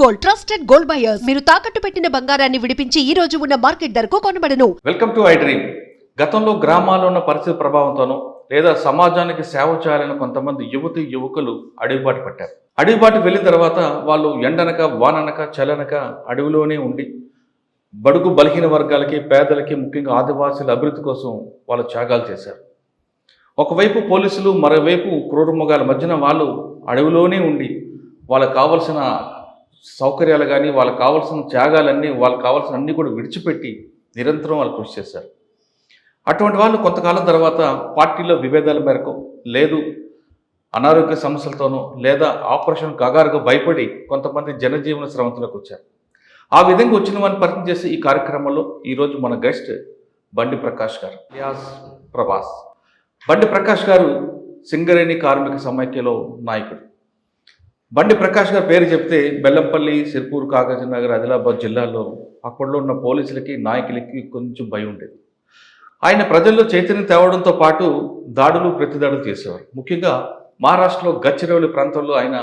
Gold, trusted gold buyers. మీరు తాకట్టు పెట్టిన బంగారాన్ని విడిపించి ఈ రోజు ఉన్న మార్కెట్ ధరకు కొనబడను. Welcome to I dream. గతంలో గ్రామాల్లో ఉన్న పరిస్థితి ప్రభావంతోనో లేదా సమాజానికి సేవ చేయాలని కొంతమంది యువకులు అడవిబాటు పట్టారు. అడవిబాటు వెళ్ళిన తర్వాత వాళ్ళు ఎండనక వాననక చలనక అడవిలోనే ఉండి బడుగు బలహీన వర్గాలకి, పేదలకి, ముఖ్యంగా ఆదివాసీల అభివృద్ధి కోసం వాళ్ళు త్యాగాలు చేశారు. ఒకవైపు పోలీసులు, మరోవైపు క్రూరమృగాల మధ్యన వాళ్ళు అడవిలోనే ఉండి వాళ్ళకు కావాల్సిన సౌకర్యాలు కానీ, వాళ్ళకు కావాల్సిన త్యాగాలన్నీ, వాళ్ళకు కావాల్సిన అన్నీ కూడా విడిచిపెట్టి నిరంతరం వాళ్ళు కృషి చేశారు. అటువంటి వాళ్ళు కొంతకాలం తర్వాత పార్టీలో విభేదాల మేరకు, లేదు అనారోగ్య సమస్యలతోనూ, లేదా ఆపరేషన్ కగారుగా భయపడి కొంతమంది జనజీవన స్రవంతిలోకి వచ్చారు. ఆ విధంగా వచ్చిన వారిని పరిచయం చేసే ఈ కార్యక్రమంలో ఈరోజు మన గెస్ట్ బండి ప్రకాష్ గారు, యాస్ ప్రభాస్. బండి ప్రకాష్ గారు సింగరేణి కార్మిక సమైక్యలో నాయకుడు. బండి ప్రకాష్ గారి పేరు చెప్తే బెల్లంపల్లి, సిర్పూర్, కాగజ్నగర్, ఆదిలాబాద్ జిల్లాల్లో అప్పట్లో ఉన్న పోలీసులకి, నాయకులకి కొంచెం భయం ఉండేది. ఆయన ప్రజల్లో చైతన్యం తేవడంతో పాటు దాడులు, ప్రతిదాడులు చేసేవారు. ముఖ్యంగా మహారాష్ట్రలో గచ్చిరౌలి ప్రాంతంలో ఆయన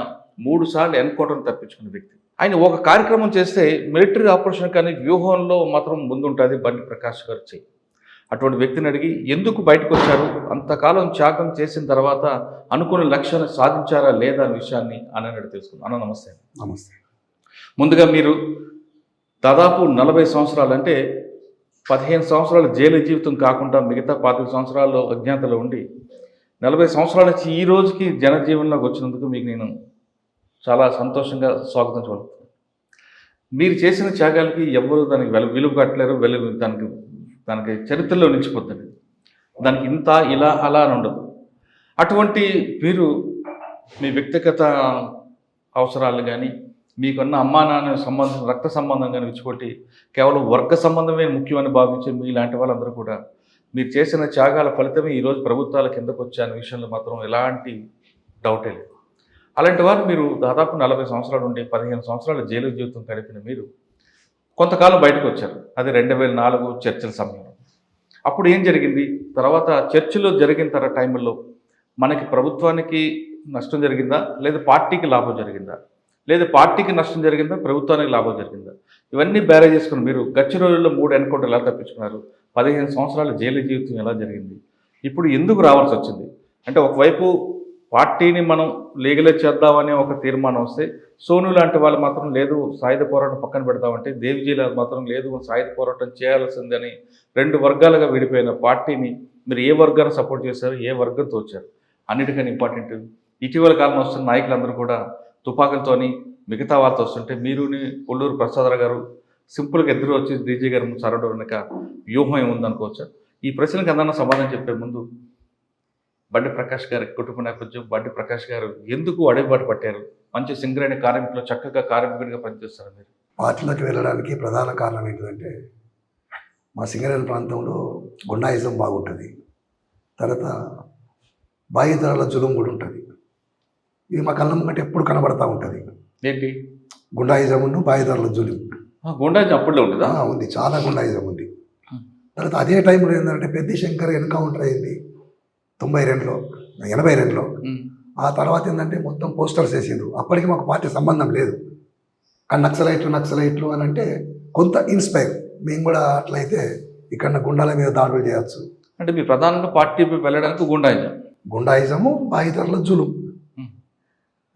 3 సార్లు ఎన్కౌంటర్ను తప్పించుకున్న వ్యక్తి. ఆయన ఒక కార్యక్రమం చేస్తే మిలిటరీ ఆపరేషన్ కానీ వ్యూహంలో మాత్రం ముందుంటుంది బండి ప్రకాష్ గారు చేయి. అటువంటి వ్యక్తిని అడిగి ఎందుకు బయటకు వచ్చారు, అంతకాలం త్యాగం చేసిన తర్వాత అనుకున్న లక్ష్యాన్ని సాధించారా లేదా అనే విషయాన్ని అన్నట్టు తెలుసుకుందాం. అన్న నమస్తే. నమస్తే. ముందుగా మీరు దాదాపు 40 సంవత్సరాలు, అంటే 15 సంవత్సరాల జైలు జీవితం కాకుండా మిగతా 25 సంవత్సరాల్లో అజ్ఞాతలో ఉండి 40 సంవత్సరాల నుంచి ఈ రోజుకి జనజీవనంలోకి వచ్చినందుకు మీకు నేను చాలా సంతోషంగా స్వాగతం చూడుతున్నాను. మీరు చేసిన త్యాగాలకి ఎవరు దానికి విలువ కట్టలేరు, దానికి చరిత్రలో నిలిచిపోతుంది. దానికి ఇంత, ఇలా, అలా అని ఉండదు. అటువంటి మీరు మీ వ్యక్తిగత అవసరాలు కానీ, మీకున్న అమ్మా నాన్న సంబంధం, రక్త సంబంధం కానీ విడిచిపెట్టి కేవలం వర్గ సంబంధమే ముఖ్యమని భావించే మీలాంటి వాళ్ళందరూ కూడా మీరు చేసిన త్యాగాల ఫలితమే ఈరోజు ప్రభుత్వాల కిందకు వచ్చే అనే విషయంలో మాత్రం ఎలాంటి డౌటే లేదు. అలాంటి వారు మీరు దాదాపు 40 సంవత్సరాల నుండి 15 సంవత్సరాల జైలు జీవితం గడిపిన మీరు కొంతకాలం బయటకు వచ్చారు. అది 2004 చర్చల సమయంలో. అప్పుడు ఏం జరిగింది? తర్వాత చర్చలో జరిగిన టైంలో మనకి ప్రభుత్వానికి నష్టం జరిగిందా, లేదా పార్టీకి లాభం జరిగిందా, లేదా పార్టీకి నష్టం జరిగిందా, ప్రభుత్వానికి లాభం జరిగిందా, ఇవన్నీ బ్యారేజ్ చేసుకుని మీరు గచ్చిరోజుల్లో 3 ఎన్కౌంటర్లు ఎలా తప్పించుకున్నారు, 15 సంవత్సరాల జైలు జీవితం ఎలా జరిగింది, ఇప్పుడు ఎందుకు రావాల్సి వచ్చింది? అంటే ఒకవైపు పార్టీని మనం లీగలైజ్ చేద్దామనే ఒక తీర్మానం వస్తే, సోను లాంటి వాళ్ళు మాత్రం లేదు సాయుధ పోరాటం పక్కన పెడతామంటే, దేవిజీల మాత్రం లేదు సాయుధ పోరాటం చేయాల్సిందని 2 వర్గాలుగా విడిపోయిన పార్టీని మీరు ఏ వర్గాన్ని సపోర్ట్ చేశారు, ఏ వర్గంతో వచ్చారు? అన్నిటికన్నా ఇంపార్టెంట్, ఇటీవల కాలం వస్తున్న నాయకులందరూ కూడా తుపాకులతోని మిగతా వాళ్ళతో వస్తుంటే, మీరుని పొల్లూరు ప్రసాదరావు గారు సింపుల్గా ఎదురు వచ్చి డీజీ గారు సరౌండ్ వెనక వ్యూహం ఏముందనుకోవచ్చా? ఈ ప్రశ్నలకు అందరినీ సమాధానం చెప్పే ముందు బండి ప్రకాష్ గారి కుటుంబ నేపథ్యం, బండి ప్రకాష్ గారు ఎందుకు అడవిబాటు పట్టారు? మంచి సింగరేణి కార్మికులు, చక్కగా కార్మికుడిగా పనిచేస్తారు. మీరు పార్టీలోకి వెళ్ళడానికి ప్రధాన కారణం ఏంటంటే, మా సింగరేణి ప్రాంతంలో గుండాయిజం బాగుంటుంది, తర్వాత బాయిదారుల జులుం కూడా ఉంటుంది. ఇది మా కళ్ళం కంటే ఎప్పుడు కనబడతా ఉంటుంది. ఏంటి గుండాయిజం ఉన్న బాయిదారుల జులుం? గుండాయిజం అప్పుడులో ఉండదా? ఉంది, చాలా గుండాయిజం ఉంది. తర్వాత అదే టైంలో ఏంటంటే పెద్ద శంకర్ ఎన్కౌంటర్ అయింది 92లో, 82లో. ఆ తర్వాత ఏంటంటే మొత్తం పోస్టర్స్ వేసిండ్రు. అప్పటికి మాకు పార్టీ సంబంధం లేదు, కానీ నక్సలైట్లు అని అంటే కొంత ఇన్స్పైర్, మేము కూడా అట్లయితే ఇక్కడ గుండాల మీద దాడులు చేయొచ్చు. అంటే మీ ప్రధానంగా పార్టీ వెళ్ళడానికి గుండాయిజము, బాయిదారుల జులుం.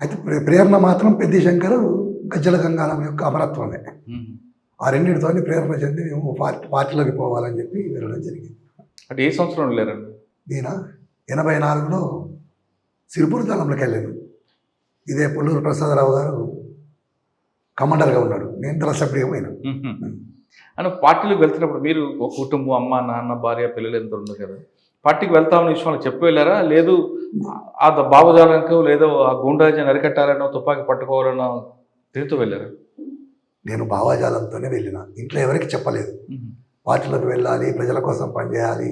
అయితే ప్రేరణ మాత్రం పెద్ద శంకర్, గజ్జల గంగారం యొక్క అమరత్వమే. ఆ రెండింటితో ప్రేరణ చెంది మేము పార్టీలోకి పోవాలని చెప్పి వెళ్ళడం జరిగింది. అంటే ఏ సంవత్సరం వెళ్ళారండి? నేను 84లో సిరిపూర్ దళంలోకి వెళ్ళాను. ఇదే పొల్లూరు ప్రసాదరావు గారు కమాండర్గా ఉన్నాడు, నేను దళ సభ్యుడిగా పోయినాను. అని పార్టీలోకి వెళ్తున్నప్పుడు మీరు ఒక కుటుంబం, అమ్మ, నాన్న, భార్య, పిల్లలు ఎంత ఉండదు కదా, పార్టీకి వెళ్తామని విషయంలో చెప్పి వెళ్ళారా? లేదు ఆ భావజాలకో లేదో ఆ గూండాయిజాన్ని అరికట్టాలనో, తుపాకీ పట్టుకోవాలనో తిరుగుతూ వెళ్ళారా? నేను భావజాలంతోనే వెళ్ళిన, ఇంట్లో ఎవరికి చెప్పలేదు. పార్టీలోకి వెళ్ళాలి, ప్రజల కోసం పనిచేయాలి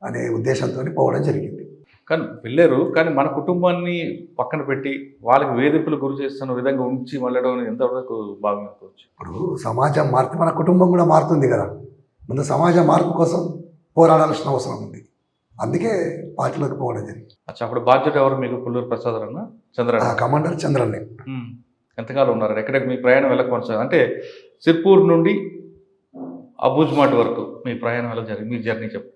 అనే ఉద్దేశంతో పోవడం జరిగింది. కానీ వెళ్ళారు, కానీ మన కుటుంబాన్ని పక్కన పెట్టి వాళ్ళకి వేధింపులు గురి చేస్తున్న విధంగా ఉంచి వెళ్ళడం ఎంతవరకు భావించవచ్చు? ఇప్పుడు సమాజం మారితే మన కుటుంబం కూడా మారుతుంది కదా. ముందు సమాజ మార్పు కోసం పోరాడాల్సిన అవసరం ఉంది. అందుకే పార్టీలోకి పోవడం జరిగింది. అప్పుడు బాధ్యత ఎవరు మీకు? పొల్లూరు ప్రసాదరావు, చంద్రన్న? కమాండర్ చంద్రన్నే. ఎంతకాలం ఉన్నారు? ఎక్కడికి మీ ప్రయాణం ఎలా కొనసాగింది? అంటే సిర్పూర్ నుండి అబూజ్మాట్ వరకు మీ ప్రయాణం ఎలా జరిగింది? మీ జర్నీ చెప్పండి.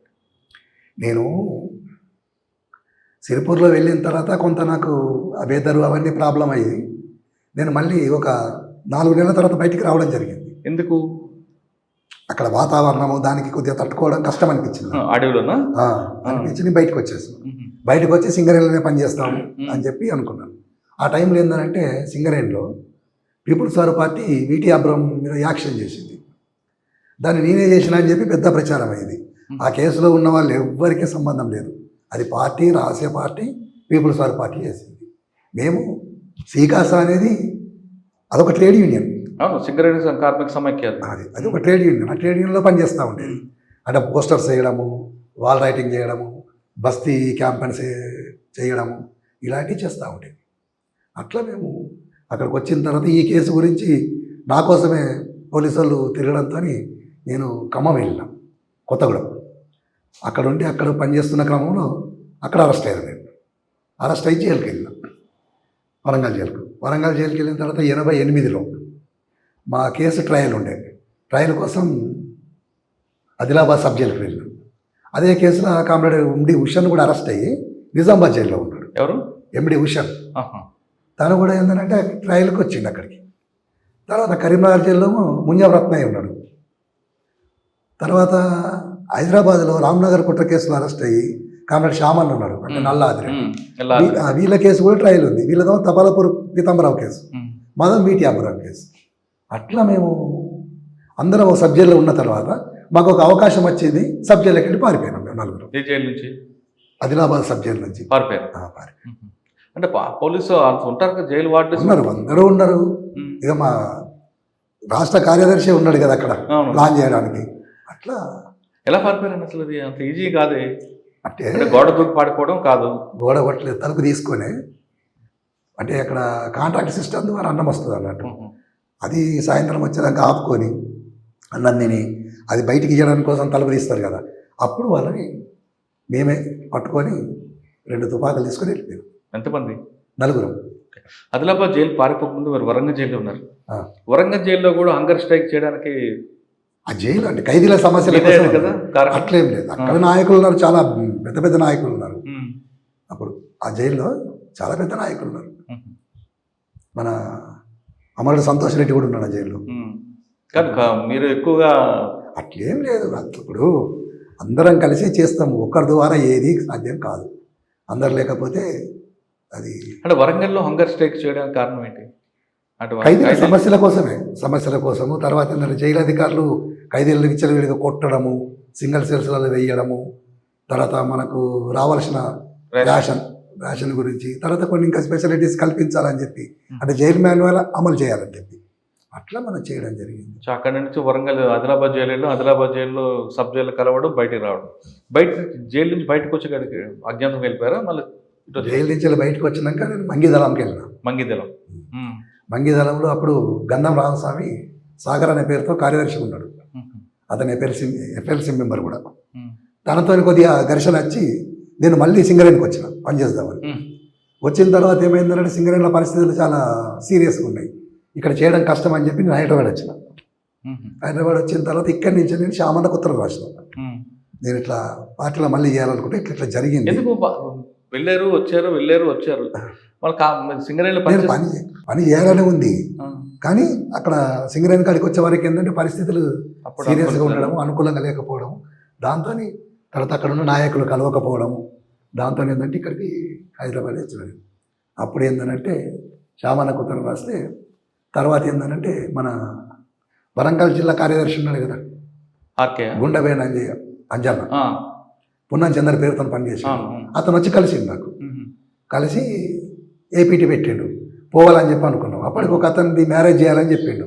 నేను సిరిపూర్లో వెళ్ళిన తర్వాత కొంత నాకు వెదరు అవన్నీ ప్రాబ్లం అయ్యి నేను మళ్ళీ ఒక 4 నెలల తర్వాత బయటికి రావడం జరిగింది. ఎందుకు? అక్కడ వాతావరణము దానికి కొద్దిగా తట్టుకోవడం కష్టం అనిపించింది. అడవిలోనా? అనిపించి నేను బయటకు వచ్చేసాను. బయటకు వచ్చి సింగరేణిలోనే పనిచేస్తాము అని చెప్పి అనుకున్నాను. ఆ టైంలో ఏంటంటే సింగరేణిలో people's war party VT Abraham మీద యాక్షన్ చేసింది. దాన్ని నేనే చేసిన అని చెప్పి పెద్ద ప్రచారం అయింది. ఆ కేసులో ఉన్న వాళ్ళు ఎవ్వరికీ సంబంధం లేదు. అది పార్టీ, రహస్య పార్టీ, పీపుల్స్ వార్ పార్టీ చేసింది. మేము సీకాసా అనేది అదొక ట్రేడ్ యూనియన్. అవును, సింగరేణి కార్మిక సమైక్య అది ఒక ట్రేడ్ యూనియన్. ఆ ట్రేడ్ యూనియన్లో పనిచేస్తూ ఉండేది. అంటే పోస్టర్స్ చేయడము, వాల్ రైటింగ్ చేయడము, బస్తీ క్యాంపెయిన్స్ చేయడము, ఇలాంటివి చేస్తూ ఉండేది. అట్లా మేము అక్కడికి వచ్చిన తర్వాత ఈ కేసు గురించి నా కోసమే పోలీసు వాళ్ళు తిరగడంతో నేను ఖమ్మం వెళ్ళినా, కొత్తగూడెం. అక్కడ ఉండి అక్కడ పనిచేస్తున్న క్రమంలో అక్కడ అరెస్ట్ అయ్యాను. నేను అరెస్ట్ అయ్యి జైలుకి వెళ్ళినా, వరంగల్ జైలుకు. వరంగల్ జైలుకి వెళ్ళిన తర్వాత 88లో మా కేసు ట్రయల్ ఉండేది. ట్రయల్ కోసం ఆదిలాబాద్ సబ్ జైలుకి వెళ్ళాం. అదే కేసులో కామ్రేడ్ ఎండి ఉషన్ కూడా అరెస్ట్ అయ్యి నిజామాబాద్ జైల్లో ఉన్నాడు. ఎవరు? ఎండి ఉషన్. తను కూడా ఏంటంటే ట్రయల్కి వచ్చిండు అక్కడికి. తర్వాత కరీంనగర్ జైల్లో ముంజాబ్ రత్నయ్య ఉన్నాడు. తర్వాత హైదరాబాద్లో రామ్నగర్ కుట్ర కేసులో అరెస్ట్ అయ్యి కామ్రేడ్ శ్యామన్ ఉన్నాడు, అంటే నల్లాద్రి. వీళ్ళ కేసు కూడా ట్రయల్ ఉంది. వీళ్ళతో తపాలపూర్ పీతాంబరావు కేసు, మాధవ్ వీటీ అబ్బరావు కేసు. అట్లా మేము అందరం ఒక సబ్ జైల్లో ఉన్న తర్వాత మాకు ఒక అవకాశం వచ్చింది. సబ్ జైలుకి వెళ్ళి పారిపోయినాం మేము నలుగురు. ఏ జైలు నుంచి? ఆదిలాబాద్ సబ్ జైలు నుంచి పారిపోయారు. అంటే పోలీసు ఉంటారు కదా, జైలు వార్డు ఉన్నారు, అందరూ ఉన్నారు. ఇక మా రాష్ట్ర కార్యదర్శి ఉన్నాడు కదా అక్కడ ప్లాన్ చేయడానికి. అట్లా ఎలా పారిపోయారు అసలు? అది అంత ఈజీ కాదే. అంటే గోడ దూకి పాడుకోవడం కాదు, గోడ కొట్టలేదు, తలుపు తీసుకొని. అంటే అక్కడ కాంట్రాక్ట్ సిస్టమ్ ద్వారా అన్నం వస్తుంది అన్నట్టు. అది సాయంత్రం వచ్చేదాకా ఆపుకొని అన్నం తిని అది బయటికి ఇవ్వడానికి కోసం తలుపు తీస్తారు కదా, అప్పుడు వాళ్ళని మేమే పట్టుకొని 2 తుపాకులు తీసుకొని వెళ్ళిపోయాం. ఎంతమంది? నలుగురం. ఆదిలాబాద్ జైలు పారిపోకముందు మీరు వరంగల్ జైల్లో ఉన్నారు. వరంగల్ జైల్లో కూడా హంగర్ స్ట్రైక్ చేయడానికి ఆ జైలు అంటే ఖైదీల సమస్యలు కదా, అట్లేం లేదు. అక్కడ నాయకులు ఉన్నారు, చాలా పెద్ద పెద్ద నాయకులు ఉన్నారు. అప్పుడు ఆ జైల్లో చాలా పెద్ద నాయకులు ఉన్నారు. మన అమరుడు సంతోష్ రెడ్డి కూడా ఉన్నాడు ఆ జైల్లో. కానీ మీరు ఎక్కువగా అట్లేం లేదు. ఇప్పుడు అందరం కలిసి చేస్తాము, ఒకరి ద్వారా ఏది సాధ్యం కాదు. అందరు లేకపోతే అది. అంటే వరంగల్లో హంగర్ స్ట్రైక్ చేయడానికి కారణం ఏంటి? ఖైదీల సమస్యల కోసము. తర్వాత ఏంటంటే జైలు అధికారులు ఖైదీలను విచ్చలవిడిగా కొట్టడము, సింగిల్ సెల్స్లలో వేయడము, తర్వాత మనకు రావాల్సిన రేషన్ గురించి, తర్వాత కొన్ని ఇంకా స్పెషాలిటీస్ కల్పించాలని చెప్పి, అంటే జైలు మాన్యువల్ అమలు చేయాలని చెప్పి అట్లా మనం చేయడం జరిగింది. అక్కడి నుంచి వరంగల్ ఆదిలాబాద్ జైల్లో సబ్ జైలు కలవడం, బయటికి రావడం. బయట జైలు నుంచి బయటకు వచ్చి అజ్ఞాతం వెళ్ళిపోయారా? మళ్ళీ జైలు నుంచి బయటకు వచ్చినాక నేను మంగిదళంకి వెళ్ళినా. మంగిదళంలో అప్పుడు గంధం రామస్వామి సాగర్ అనే పేరుతో కార్యదర్శి ఉన్నాడు. అతను ఎఫ్ఎల్సి మెంబర్ కూడా. తనతో కొద్దిగా ఘర్షణ వచ్చి నేను మళ్ళీ సింగరేణికి వచ్చిన పనిచేద్దామని. వచ్చిన తర్వాత ఏమైందంటే సింగరేణిలో పరిస్థితులు చాలా సీరియస్గా ఉన్నాయి, ఇక్కడ చేయడం కష్టం అని చెప్పి నేను హైదరాబాద్ వచ్చిన. హైదరాబాద్ వచ్చిన తర్వాత ఇక్కడి నుంచి నేను శ్యామన్నకు ఉత్తరం రాసిన. నేను ఇట్లా పార్టీలో మళ్ళీ చేయాలనుకుంటే ఇట్లా జరిగింది. వెళ్ళారు వచ్చారు మళ్ళీ సింగరేణిలో పని చేయాలని ఉంది. కానీ అక్కడ సింగరేణి కాడికి వచ్చే వారికి ఏంటంటే పరిస్థితులు సీరియస్గా ఉండడం, అనుకూలంగా లేకపోవడం, దాంతో తర్వాత అక్కడ ఉన్న నాయకులు కలవకపోవడం, దాంతో ఏంటంటే ఇక్కడికి హైదరాబాద్ వచ్చినాను. అప్పుడు ఏంటంటే శ్యామన్నకు ఉత్తరం రాస్తే తర్వాత ఏంటంటే మన వరంగల్ జిల్లా కార్యదర్శి ఉన్నాడు కదా గుండెబేన అంజన్న, పున్నం చంద్ర పేరుతో పనిచేసాడు. అతను వచ్చి కలిసిండు నాకు. కలిసి ఏపీటీ పెట్టిండు, పోవాలని చెప్పి అనుకున్నాం. అప్పటికి ఒక అతనిది మ్యారేజ్ చేయాలని చెప్పిండు.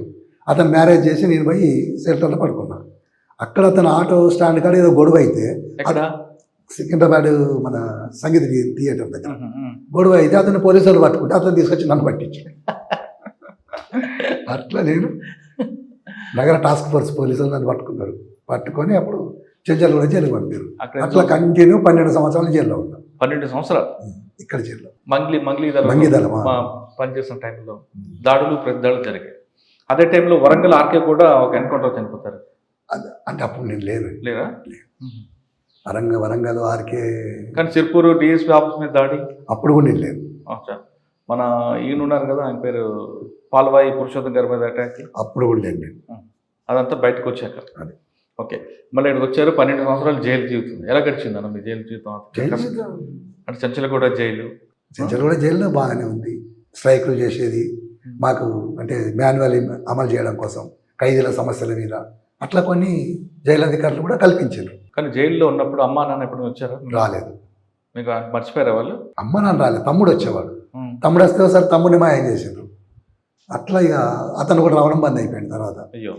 అతను మ్యారేజ్ చేసి నేను పోయి షెల్టర్లో పడుకున్నా. అక్కడ అతను ఆటో స్టాండ్ కాడ ఏదో గొడవ అయితే, సికింద్రాబాద్ మన సంగీత థియేటర్ దగ్గర గొడవ అయితే అతను పోలీసులు పట్టుకుంటే అతను తీసుకొచ్చి నన్ను పట్టించాడు. అట్లా నేను నగర టాస్క్ ఫోర్స్ పోలీసులు నన్ను పట్టుకొని అప్పుడు చెంచల్ కూడా జైలుకి పంపారు. అట్లా కంటిన్యూ 12 సంవత్సరాలు జైల్లో ఉన్నా. 12 సంవత్సరాలు ఇక్కడ జైల్లో. మంగిదళం పనిచేసిన టైంలో దాడులు ప్రతిదాడులు జరిగాయి. అదే టైంలో వరంగల్ ఆర్కే కూడా ఒక ఎన్కౌంటర్ చనిపోతారు. అంటే అప్పుడు నేను లేదు. లేరా? వరంగల్ ఆర్కే. కానీ సిర్పూరు డిఎస్పీ ఆఫీస్ మీద దాడి అప్పుడు కూడా నేను లేదు. అచ్చా. మన ఈయన ఉన్నారు కదా, ఆయన పేరు పాల్వాయి పురుషోత్తం గారి మీద అటాక్, అప్పుడు కూడా లేదు నేను. అదంతా బయటకు వచ్చాక. అది ఓకే. మళ్ళీ ఇక్కడికి వచ్చారు. 12 సంవత్సరాలు జైలు జీవితం. ఎలా గడిచిందన్న మీ జైలు జీవితం? అంటే చెంచలగూడ జైలు. చెంచలగూడ జైల్లో బాగానే ఉంది. స్ట్రైకులు చేసేది మాకు, అంటే మాన్యువల్ అమలు చేయడం కోసం ఖైదీల సమస్యల మీద అట్లా కొన్ని జైలు అధికారులు కూడా కల్పించారు. కానీ జైల్లో ఉన్నప్పుడు అమ్మా నాన్న ఎప్పుడు వచ్చారా? రాలేదు. మీకు మర్చిపోయారా వాళ్ళు? అమ్మ నాన్న రాలేదు, తమ్ముడు వచ్చేవాడు. తమ్ముడు వస్తే ఒకసారి తమ్ముడిని మాయం చేసిండ్రు. అట్లా ఇక అతను కూడా రావడం బంద్ అయిపోయింది తర్వాత. అయ్యో.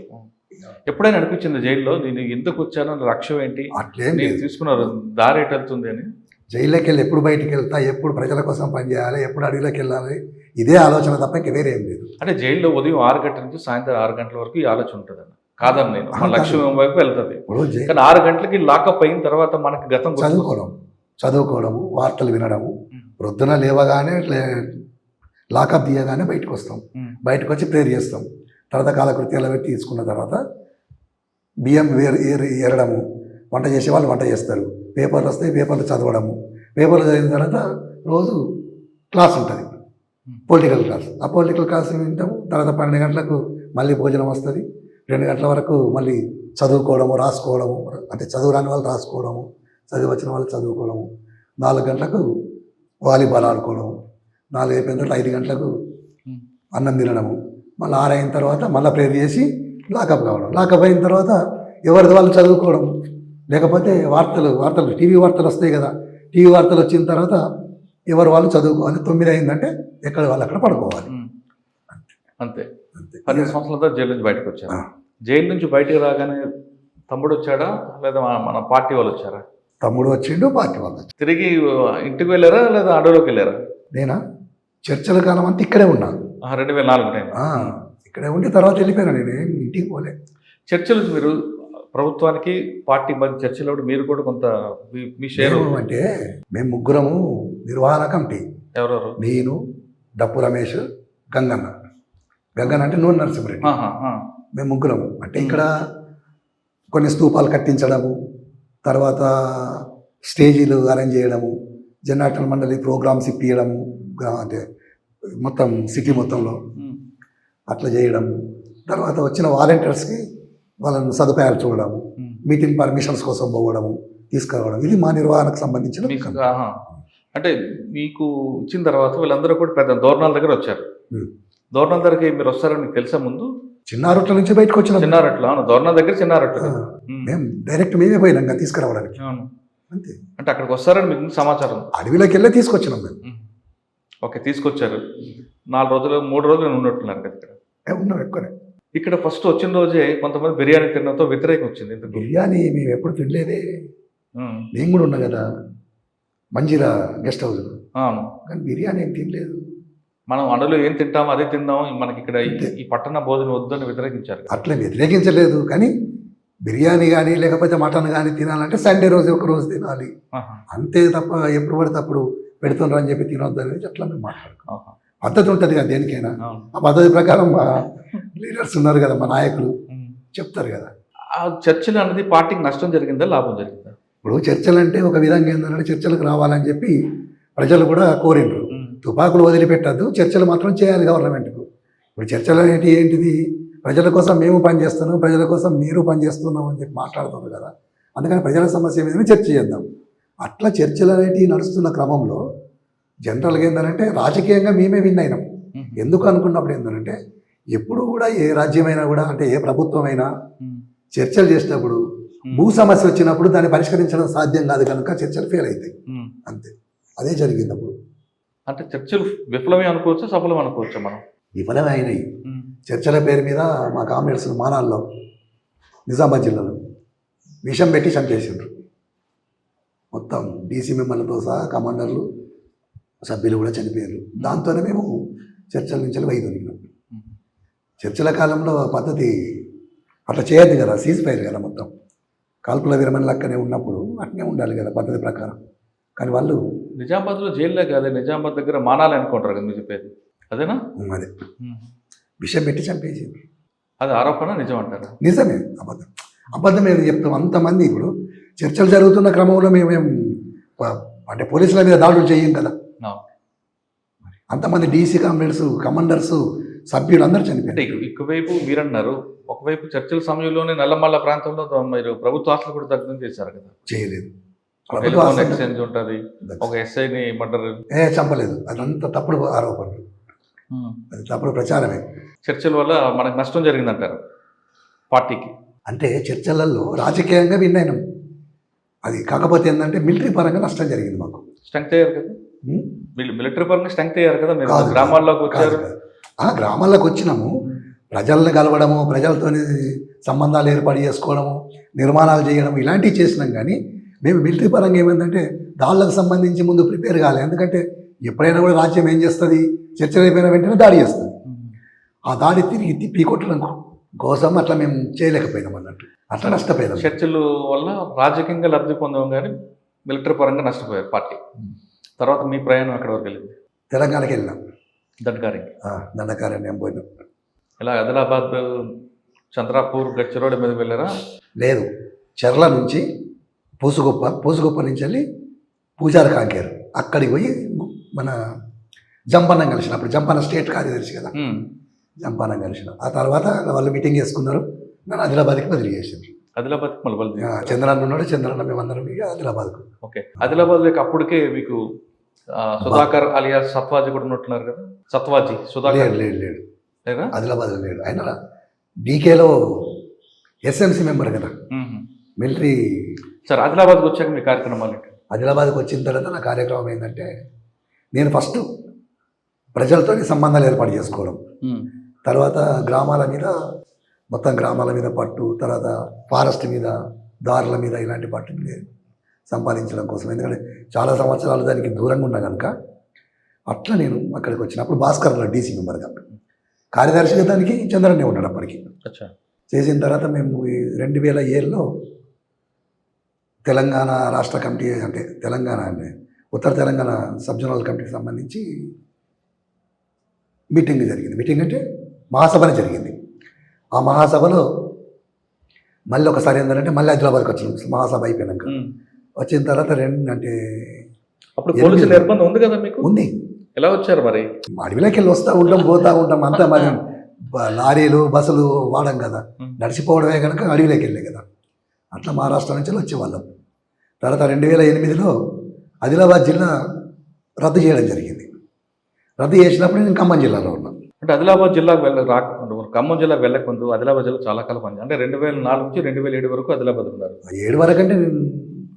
ఎప్పుడైనా అనిపించింది జైల్లో నేను ఎందుకు వచ్చాను, లక్ష్యం ఏంటి, అట్లేం నేను తీసుకున్నారు దారి ఎటు వెళ్తుంది అని? జైల్లోకి వెళ్ళి ఎప్పుడు బయటికి వెళ్తా, ఎప్పుడు ప్రజల కోసం పనిచేయాలి, ఎప్పుడు అడవిలోకి వెళ్ళాలి, ఇదే ఆలోచన తప్ప ఇంక వేరే ఏం లేదు. అంటే జైల్లో ఉదయం 6 గంటల నుంచి సాయంత్రం 6 గంటల వరకు ఈ ఆలోచన ఉంటుంది అన్న. కాదని నేను మన లక్ష్యం వైపు వెళ్తుంది. కానీ 6 గంటలకి లాకప్ అయిన తర్వాత మనకి గతం చదువుకోవడము, వార్తలు వినడము, ప్రొద్దున లేవగానే లాకప్ తీయగానే బయటకు వస్తాం. బయటకు వచ్చి ప్రేయర్ చేస్తాం. తర్వాత కాలకృత్యాలు పెట్టి తీసుకున్న తర్వాత బియ్యం ఏరడము, వంట చేసే వాళ్ళు వంట చేస్తారు, పేపర్లు వస్తాయి, పేపర్లు చదవడము, పేపర్లు చదివిన తర్వాత రోజు క్లాస్ ఉంటుంది, పొలిటికల్ క్లాస్. ఆ పొలిటికల్ క్లాస్ వింటాము. తర్వాత 12 గంటలకు మళ్ళీ భోజనం వస్తుంది. 2 గంటల వరకు మళ్ళీ చదువుకోవడము, రాసుకోవడము, అంటే చదువురాని వాళ్ళు రాసుకోవడము, చదివి వచ్చిన వాళ్ళు చదువుకోవడము. 4 గంటలకు వాలీబాల్ ఆడుకోవడము. 4 అయిపోయిన తర్వాత 5 గంటలకు అన్నం తినడము. మళ్ళీ 6 అయిన తర్వాత మళ్ళీ ప్రేయర్ చేసి లాకప్ కావడం. లాకప్ అయిన తర్వాత ఎవరిది వాళ్ళు చదువుకోవడం, లేకపోతే వార్తలు టీవీ వార్తలు వస్తాయి కదా, టీవీ వార్తలు వచ్చిన తర్వాత ఎవరు వాళ్ళు చదువుకోవాలి. 9 అయిందంటే ఎక్కడ వాళ్ళు అక్కడ పడుకోవాలి. అంతే. 10 సంవత్సరాల జైలు నుంచి బయటకు వచ్చారు. జైలు నుంచి బయటకు రాగానే తమ్ముడు వచ్చాడా లేదా మన పార్టీ వాళ్ళు వచ్చారా? తమ్ముడు వచ్చిండు, పార్టీ వాళ్ళు వచ్చారు. తిరిగి ఇంటికి వెళ్ళారా లేదా అడవిలోకి వెళ్ళారా? నేనా చర్చల కాలం అంతా ఇక్కడే ఉన్నాను. 2004 టైం ఇక్కడే ఉండి తర్వాత వెళ్ళిపోయినా, నేను ఇంటికి పోలే. చర్చలు మీరు ప్రభుత్వానికి పార్టీ మధ్య చర్చలో మీరు కూడా కొంత మీ షేర్ అంటే మేము ముగ్గురము నిర్వహణ కమిటీ. ఎవరెవరు? నేను, డప్పు రమేష్, గంగన్న అంటే నూనె నరసింహరెడ్డి. మేము ముగ్గురము. అంటే ఇక్కడ కొన్ని స్తూపాలు కట్టించడము, తర్వాత స్టేజీలు అరేంజ్ చేయడము, జనార్దన్ మండలి ప్రోగ్రామ్స్ ఇప్పించడము, అంటే మొత్తం సిటీ మొత్తంలో అట్లా చేయడము. తర్వాత వచ్చిన వాలంటీర్స్కి వాళ్ళని సదుపాయాలు చూడడము, మీటింగ్ పర్మిషన్స్ కోసం పోవడము, తీసుకురావడం. ఇది మా నిర్వహణకు సంబంధించిన. అంటే మీకు ఇచ్చిన తర్వాత వీళ్ళందరూ కూడా పెద్ద దోర్నాల దగ్గర వచ్చారు. దోర్నాల దగ్గరికి మీరు వస్తారని మీకు తెలుసా ముందు? చిన్నారొట్ల నుంచి బయటకు వచ్చిన. చిన్నారొట్ల దోర్నాల దగ్గర చిన్నారొట్ల మేము డైరెక్ట్ మేమే పోయినాం తీసుకురావడానికి. అంతే. అంటే అక్కడికి వస్తారని మీకు సమాచారం? అడవిలోకి వెళ్ళి తీసుకొచ్చినాం మేము. ఓకే, తీసుకొచ్చారు. 4 రోజులు 3 రోజులు ఉన్నట్టున్నారు కదా ఇక్కడ? ఉన్నాం ఎక్కువనే. ఇక్కడ ఫస్ట్ వచ్చిన రోజే కొంతమంది బిర్యానీ తినడంతో వ్యతిరేకం వచ్చింది. బిర్యానీ మేము ఎప్పుడు తినలేదే. నేను కూడా ఉన్నా కదా మంజీరా గెస్ట్ హౌస్. అవును. కానీ బిర్యానీ ఏం తినలేదు. మనం అడవిలో ఏం తింటామో అదే తిందాం, మనకి ఇక్కడ ఈ పట్టణ భోజనం వద్దని వ్యతిరేకించారు. అట్లా వ్యతిరేకించలేదు, కానీ బిర్యానీ కానీ లేకపోతే మటన్ కానీ తినాలంటే సండే రోజు ఒక రోజు తినాలి, అంతే తప్ప ఎప్పుడు పడితే అప్పుడు పెడుతున్నారు అని చెప్పి తినొద్దు అనేది అట్లా మేము మాట్లాడుకున్నాం. పద్ధతి ఉంటుంది కదా దేనికైనా. ఆ పద్ధతి ప్రకారం మా లీడర్స్ ఉన్నారు కదా, మా నాయకులు చెప్తారు కదా. ఆ చర్చలు అనేది పార్టీకి నష్టం జరిగిందా లాభం జరిగిందా? ఇప్పుడు చర్చలు అంటే ఒక విధంగా ఏంటంటే చర్చలకు రావాలని చెప్పి ప్రజలు కూడా కోరిండ్రు. తుపాకులు వదిలిపెట్టద్దు, చర్చలు మాత్రం చేయాలి గవర్నమెంట్కు. ఇప్పుడు చర్చలు అనేవి ఏంటిది? ప్రజల కోసం మేము పనిచేస్తున్నాం, ప్రజల కోసం మీరు పనిచేస్తున్నాం అని చెప్పి మాట్లాడుతున్నారు కదా. అందుకని ప్రజల సమస్య మీద చర్చ చేద్దాం. అట్లా చర్చలు అనేటివి నడుస్తున్న క్రమంలో జనరల్గా ఏంటంటే రాజకీయంగా మేమే విన్ అయినాం. ఎందుకు అనుకున్నప్పుడు ఏంటంటే ఎప్పుడు కూడా ఏ రాజ్యమైనా కూడా, అంటే ఏ ప్రభుత్వమైనా చర్చలు చేసినప్పుడు భూ సమస్య వచ్చినప్పుడు దాన్ని పరిష్కరించడం సాధ్యం కాదు కనుక చర్చలు ఫెయిల్ అవుతాయి. అంతే, అదే జరిగింది. అప్పుడు అంటే చర్చలు విఫలమే అనుకోవచ్చా, సఫలం అనుకోవచ్చా? మనం విఫలమే అయినాయి. చర్చల పేరు మీద మా కామ్రేడ్స్ మానాల్లో నిజామాబాద్ జిల్లాలో విషం పెట్టి చంపేసిండ్రు. మొత్తం డీసీ మెంబర్లతో సహా కమాండర్లు సభ్యులు కూడా చనిపోయారు. దాంతోనే మేము చర్చల నుంచి వైదొలిగినాం. చర్చల కాలంలో పద్ధతి అట్లా చేయద్దు కదా, సీజ్ ఫైర్ కదా, మొత్తం కాల్పుల విరమణ లెక్కనే ఉన్నప్పుడు అట్నే ఉండాలి కదా పద్ధతి ప్రకారం. కానీ వాళ్ళు నిజామాబాద్లో జైల్లో కాదు, నిజామాబాద్ దగ్గర మానాలి అనుకుంటారు కదా మీరు చెప్పేది. అదేనా? అదే విషయం పెట్టి చంపేసింది. అది ఆరోపణ, నిజం అంటారా? నిజమే, అబద్ధం. అబద్ధం ఏదో చెప్తాం. అంతమంది ఇప్పుడు చర్చలు జరుగుతున్న క్రమంలో మేమేం అంటే పోలీసుల మీద దాడులు చేయం కదా. అంతమంది డీసీ కమాండర్స్ సభ్యులు అందరూ చనిపోయారు. అంటే ఇటువైపు మీరన్నారు, ఒకవైపు చర్చల సమయంలోనే నల్లమల్ల ప్రాంతంలో మీరు ప్రభుత్వ ఆస్తులు కూడా దగ్ధం చేశారు కదా. చేయలేదు. టెలిఫోన్ ఎక్స్చేంజ్ ఉంటుంది, ఒక ఎస్ఐని మర్డర్. చంపలేదు. అదంతా తప్పుడు ఆరోపణలు, అది తప్పుడు ప్రచారమే. చర్చల వల్ల మనకు నష్టం జరిగిందంటారు పార్టీకి. అంటే చర్చలలో రాజకీయంగా విన్ అయినాం. అది కాకపోతే ఏంటంటే మిలిటరీ పరంగా నష్టం జరిగింది మాకు. స్ట్రెంగ్త్ అయ్యారు కదా, మిలిటరీ పరంగా స్ట్రెంగ్త్ అయ్యారు కదా మీరు. గ్రామాల్లోకి వచ్చారు. గ్రామాల్లోకి వచ్చినాము, ప్రజల్ని కలవడము, ప్రజలతో సంబంధాలు ఏర్పాటు చేసుకోవడము, నిర్మాణాలు చేయడం ఇలాంటివి చేసినాం. కానీ మేము మిలిటరీ పరంగా ఏమైందంటే దాళ్ళకు సంబంధించి ముందు ప్రిపేర్ కాలే. ఎందుకంటే ఎప్పుడైనా కూడా రాజ్యం ఏం చేస్తుంది, చర్చలు అయిపోయిన వెంటనే దాడి చేస్తుంది. ఆ దాడి తిరిగి తిప్పి కొట్టడం కోసం అట్లా మేము చేయలేకపోయినాం అన్నట్టు, అట్లా నష్టపోయినాం. చర్చల వల్ల రాజకీయంగా లబ్ధి పొందాం కానీ మిలిటరీ పరంగా నష్టపోయారు పార్టీ. తర్వాత మీ ప్రయాణం ఎక్కడి వరకు వెళ్ళింది? తెలంగాణకి వెళ్ళినాం, దండకారణ్యం పోయినాం. ఇలా ఆదిలాబాద్, చంద్రాపూర్, గచ్చిరోడ్ మీద వెళ్ళారా? లేదు, చెర్ల నుంచి పూసుగొప్ప నుంచి వెళ్ళి పూజారి కాంకేరు అక్కడికి పోయి మన జంపన్నం కలిసిన. అప్పుడు జంపన్న స్టేట్ కార్యదర్శి కదా, జంపన్నం కలిసిన. ఆ తర్వాత వాళ్ళు మీటింగ్ చేసుకున్నారు, నన్ను ఆదిలాబాద్కి బదిలీ చేశారు. ఆదిలాబాద్కి మళ్ళీ చంద్రన్న ఉన్నాడు, చంద్రన్న మేమందరం ఆదిలాబాద్కు. ఓకే, ఆదిలాబాద్ అప్పటికే మీకు సుధాకర్ అలియా సత్వాజీ కూడా ఉన్నట్టున్నారు కదా. సత్వాజీ సుధాకర్ లేడు ఆదిలాబాద్లో లేడు. ఆయన డీకేలో ఎస్ఎంసీ మెంబర్ కదా, మిలిటరీ. సార్, ఆదిలాబాద్కి వచ్చాక మీ కార్యక్రమాలు? ఆదిలాబాద్కి వచ్చిన తర్వాత నా కార్యక్రమం ఏంటంటే, నేను ఫస్ట్ ప్రజలతో సంబంధాలు ఏర్పాటు చేసుకోవడం, తర్వాత గ్రామాల మీద, మొత్తం గ్రామాల మీద పట్టు, తర్వాత ఫారెస్ట్ మీద, దారుల మీద ఇలాంటి పట్టుని సంపాదించడం కోసం. ఎందుకంటే చాలా సంవత్సరాలు దానికి దూరంగా ఉన్నా కనుక అట్లా నేను అక్కడికి వచ్చినప్పుడు భాస్కర్లో డీసీ మెంబర్గా, కార్యదర్శిగా దానికి చంద్రన్నే ఉన్నాడు అప్పటికి. చేసిన తర్వాత మేము 2007లో తెలంగాణ రాష్ట్ర కమిటీ, అంటే తెలంగాణ అంటే ఉత్తర తెలంగాణ సబ్ జోనల్ కమిటీకి సంబంధించి మీటింగ్ జరిగింది. మీటింగ్ అంటే మహాసభనే జరిగింది. ఆ మహాసభలో మళ్ళీ ఒకసారి ఏంటంటే మళ్ళీ ఆదిలాబాద్కి వచ్చినాం. మహాసభ అయిపోయినాక వచ్చిన తర్వాత అంటే అప్పుడు పోలీసుల నిర్బంధం ఉంది కదా మీకు? ఉంది. ఎలా వచ్చారు మరి? అడవిలోకి వెళ్ళి పోతా ఉంటాం అంతా. మరి లారీలు బస్సులు వాడం కదా, నడిచిపోవడమే కనుక అడవిలోకి వెళ్ళే కదా. అట్లా మహారాష్ట్ర నుంచి వచ్చేవాళ్ళం. తర్వాత 2008లో ఆదిలాబాద్ జిల్లా రద్దు చేయడం జరిగింది. రద్దు చేసినప్పుడు నేను ఖమ్మం జిల్లాలో ఉన్నాను. అంటే ఆదిలాబాద్ జిల్లాకు రాకుండా ఖమ్మం జిల్లాకు వెళ్ళకముందు ఆదిలాబాద్ జిల్లా చాలా కాలం పని, అంటే 2004 నుంచి 2007 వరకు ఆదిలాబాద్ ఉన్నారు. 7 వరకు అంటే నేను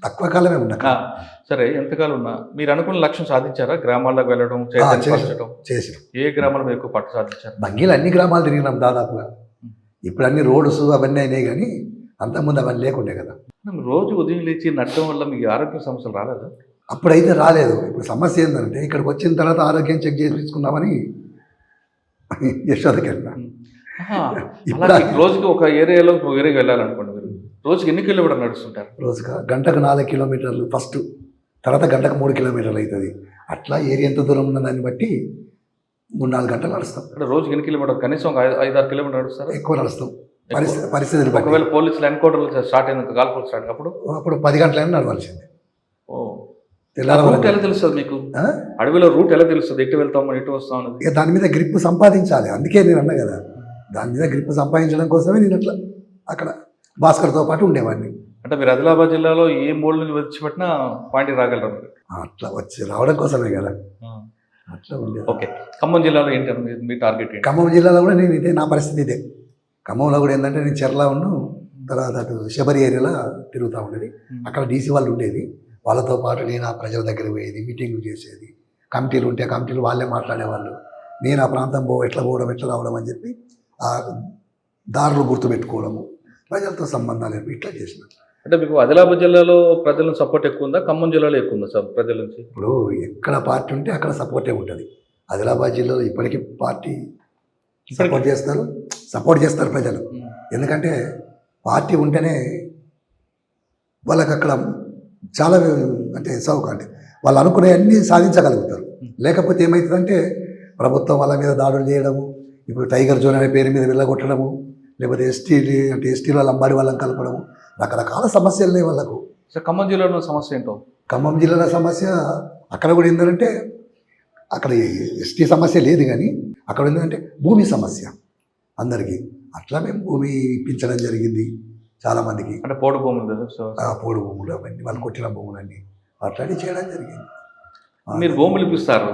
తక్కువ కాలమే ఉన్నా. సరే, ఎంతకాలం ఉన్నా మీరు అనుకున్న లక్ష్యం సాధించారా? గ్రామాల్లోకి వెళ్ళడం, చేసిన ఏ గ్రామాల్లో ఎక్కువ పట్టు సాధించారు? బంగీలు అన్ని గ్రామాలు తిరిగినాం దాదాపుగా. ఇప్పుడు అన్ని రోడ్స్ అవన్నీ అయినాయి, కానీ అంతకుముందు అవన్నీ లేకుండే కదా. రోజు ఉదయం లేచి నడటం వల్ల మీకు ఆరోగ్య సమస్యలు రాలేదా? అప్పుడైతే రాలేదు. ఇప్పుడు సమస్య ఏంటంటే, ఇక్కడికి వచ్చిన తర్వాత ఆరోగ్యం చెక్ చేయించుకుందామని యశోదకి వెళ్ళినా. ఇప్పుడు రోజుకి ఒక ఏరియాలో ఏరియాకి వెళ్ళాలనుకోండి, మీరు రోజుకి ఎన్ని కిలోమీటర్లు నడుస్తుంటారు? రోజుగా గంటకు 4 కిలోమీటర్లు ఫస్ట్, తర్వాత గంటకు 3 కిలోమీటర్లు అవుతుంది. అట్లా ఏరియా ఎంత దూరం ఉన్న దాన్ని బట్టి 3-4 గంటలు నడుస్తాం. అంటే రోజుకి ఎన్ని కిలోమీటర్లు? కనీసం 5-6 కిలోమీటర్లు నడుస్తారు. ఎక్కువ నడుస్తాం పరిస్థితులు. ఒకవేళ పోలీసులు ఎన్కౌంటర్లు స్టార్ట్ అయింది, కాల్పులు స్టార్ట్ అప్పుడు 10 గంటలైనా నడవాల్సిందే. రూట్ ఎలా తెలుస్తుంది మీకు? అడవిలో రూట్ ఎలా తెలుస్తుంది? ఎటు వెళ్తాం, ఎటు వస్తాం అనేది? ఇక దాని మీద గ్రిప్ సంపాదించాలి. అందుకే నేను అన్నా కదా, దాని మీద గ్రిప్ సంపాదించడం కోసమే నేను అట్లా అక్కడ భాస్కర్తో పాటు ఉండేవాడిని. అంటే మీరు ఆదిలాబాద్ జిల్లాలో ఏ మూడు నుంచి వచ్చిపెట్టినా పాయింట్కి రాగలరు మీరు? అట్లా రావడం కోసమే కదా, అట్లా ఉండేది. ఓకే, ఖమ్మం జిల్లాలో ఏంటి మీ టార్గెట్? ఖమ్మం జిల్లాలో కూడా నేను ఇదే, నా పరిస్థితి ఇదే. ఖమ్మంలో కూడా ఏంటంటే నేను చెర్ల తర్వాత అటు శబరి ఏరియాలో తిరుగుతూ ఉండేది. అక్కడ డీసీ వాళ్ళు ఉండేది, వాళ్ళతో పాటు నేను ఆ ప్రజల దగ్గర పోయేది, మీటింగ్లు చేసేది. కమిటీలు ఉంటే కమిటీలు వాళ్ళే మాట్లాడేవాళ్ళు. నేను ఆ ప్రాంతం ఎట్లా పోవడం, ఎట్లా రావడం అని చెప్పి ఆ దారులు గుర్తుపెట్టుకోవడము, ప్రజలతో సంబంధాలు ఇట్లా చేసిన. అంటే మీకు ఆదిలాబాద్ జిల్లాలో ప్రజల సపోర్ట్ ఎక్కువ ఉందా, ఖమ్మం జిల్లాలో ఎక్కువ ఉందా సార్ ప్రజల నుంచి? ఇప్పుడు ఎక్కడ పార్టీ ఉంటే అక్కడ సపోర్టే ఉంటుంది. ఆదిలాబాద్ జిల్లాలో ఇప్పటికీ పార్టీ సపోర్ట్ చేస్తారు ప్రజలు. ఎందుకంటే పార్టీ ఉంటేనే వాళ్ళకి అక్కడ చాలా అంటే సౌక, అంటే వాళ్ళు అనుకునే అన్నీ సాధించగలుగుతారు. లేకపోతే ఏమవుతుందంటే ప్రభుత్వం వాళ్ళ మీద దాడులు చేయడము, ఇప్పుడు టైగర్ జోన్ అనే పేరు మీద వెళ్ళగొట్టడము, లేకపోతే ఎస్టీలో లంబాడి వాళ్ళని కలపడము, రకరకాల సమస్యలున్నాయి వాళ్ళకు. సో ఖమ్మం జిల్లాలో సమస్య ఏంటో? ఖమ్మం జిల్లాల సమస్య అక్కడ కూడా ఏంటంటే అక్కడ ఎస్టీ సమస్య లేదు, కానీ అక్కడ ఏంటంటే భూమి సమస్య అందరికీ. అట్లా మేము భూమి ఇప్పించడం జరిగింది చాలామందికి. అంటే పోడు భూములు, పోడు భూములు అవన్నీ వాళ్ళు కొట్టిన భూములన్నీ అట్లాంటివి చేయడం జరిగింది. మీరు భూములు ఇప్పిస్తారు,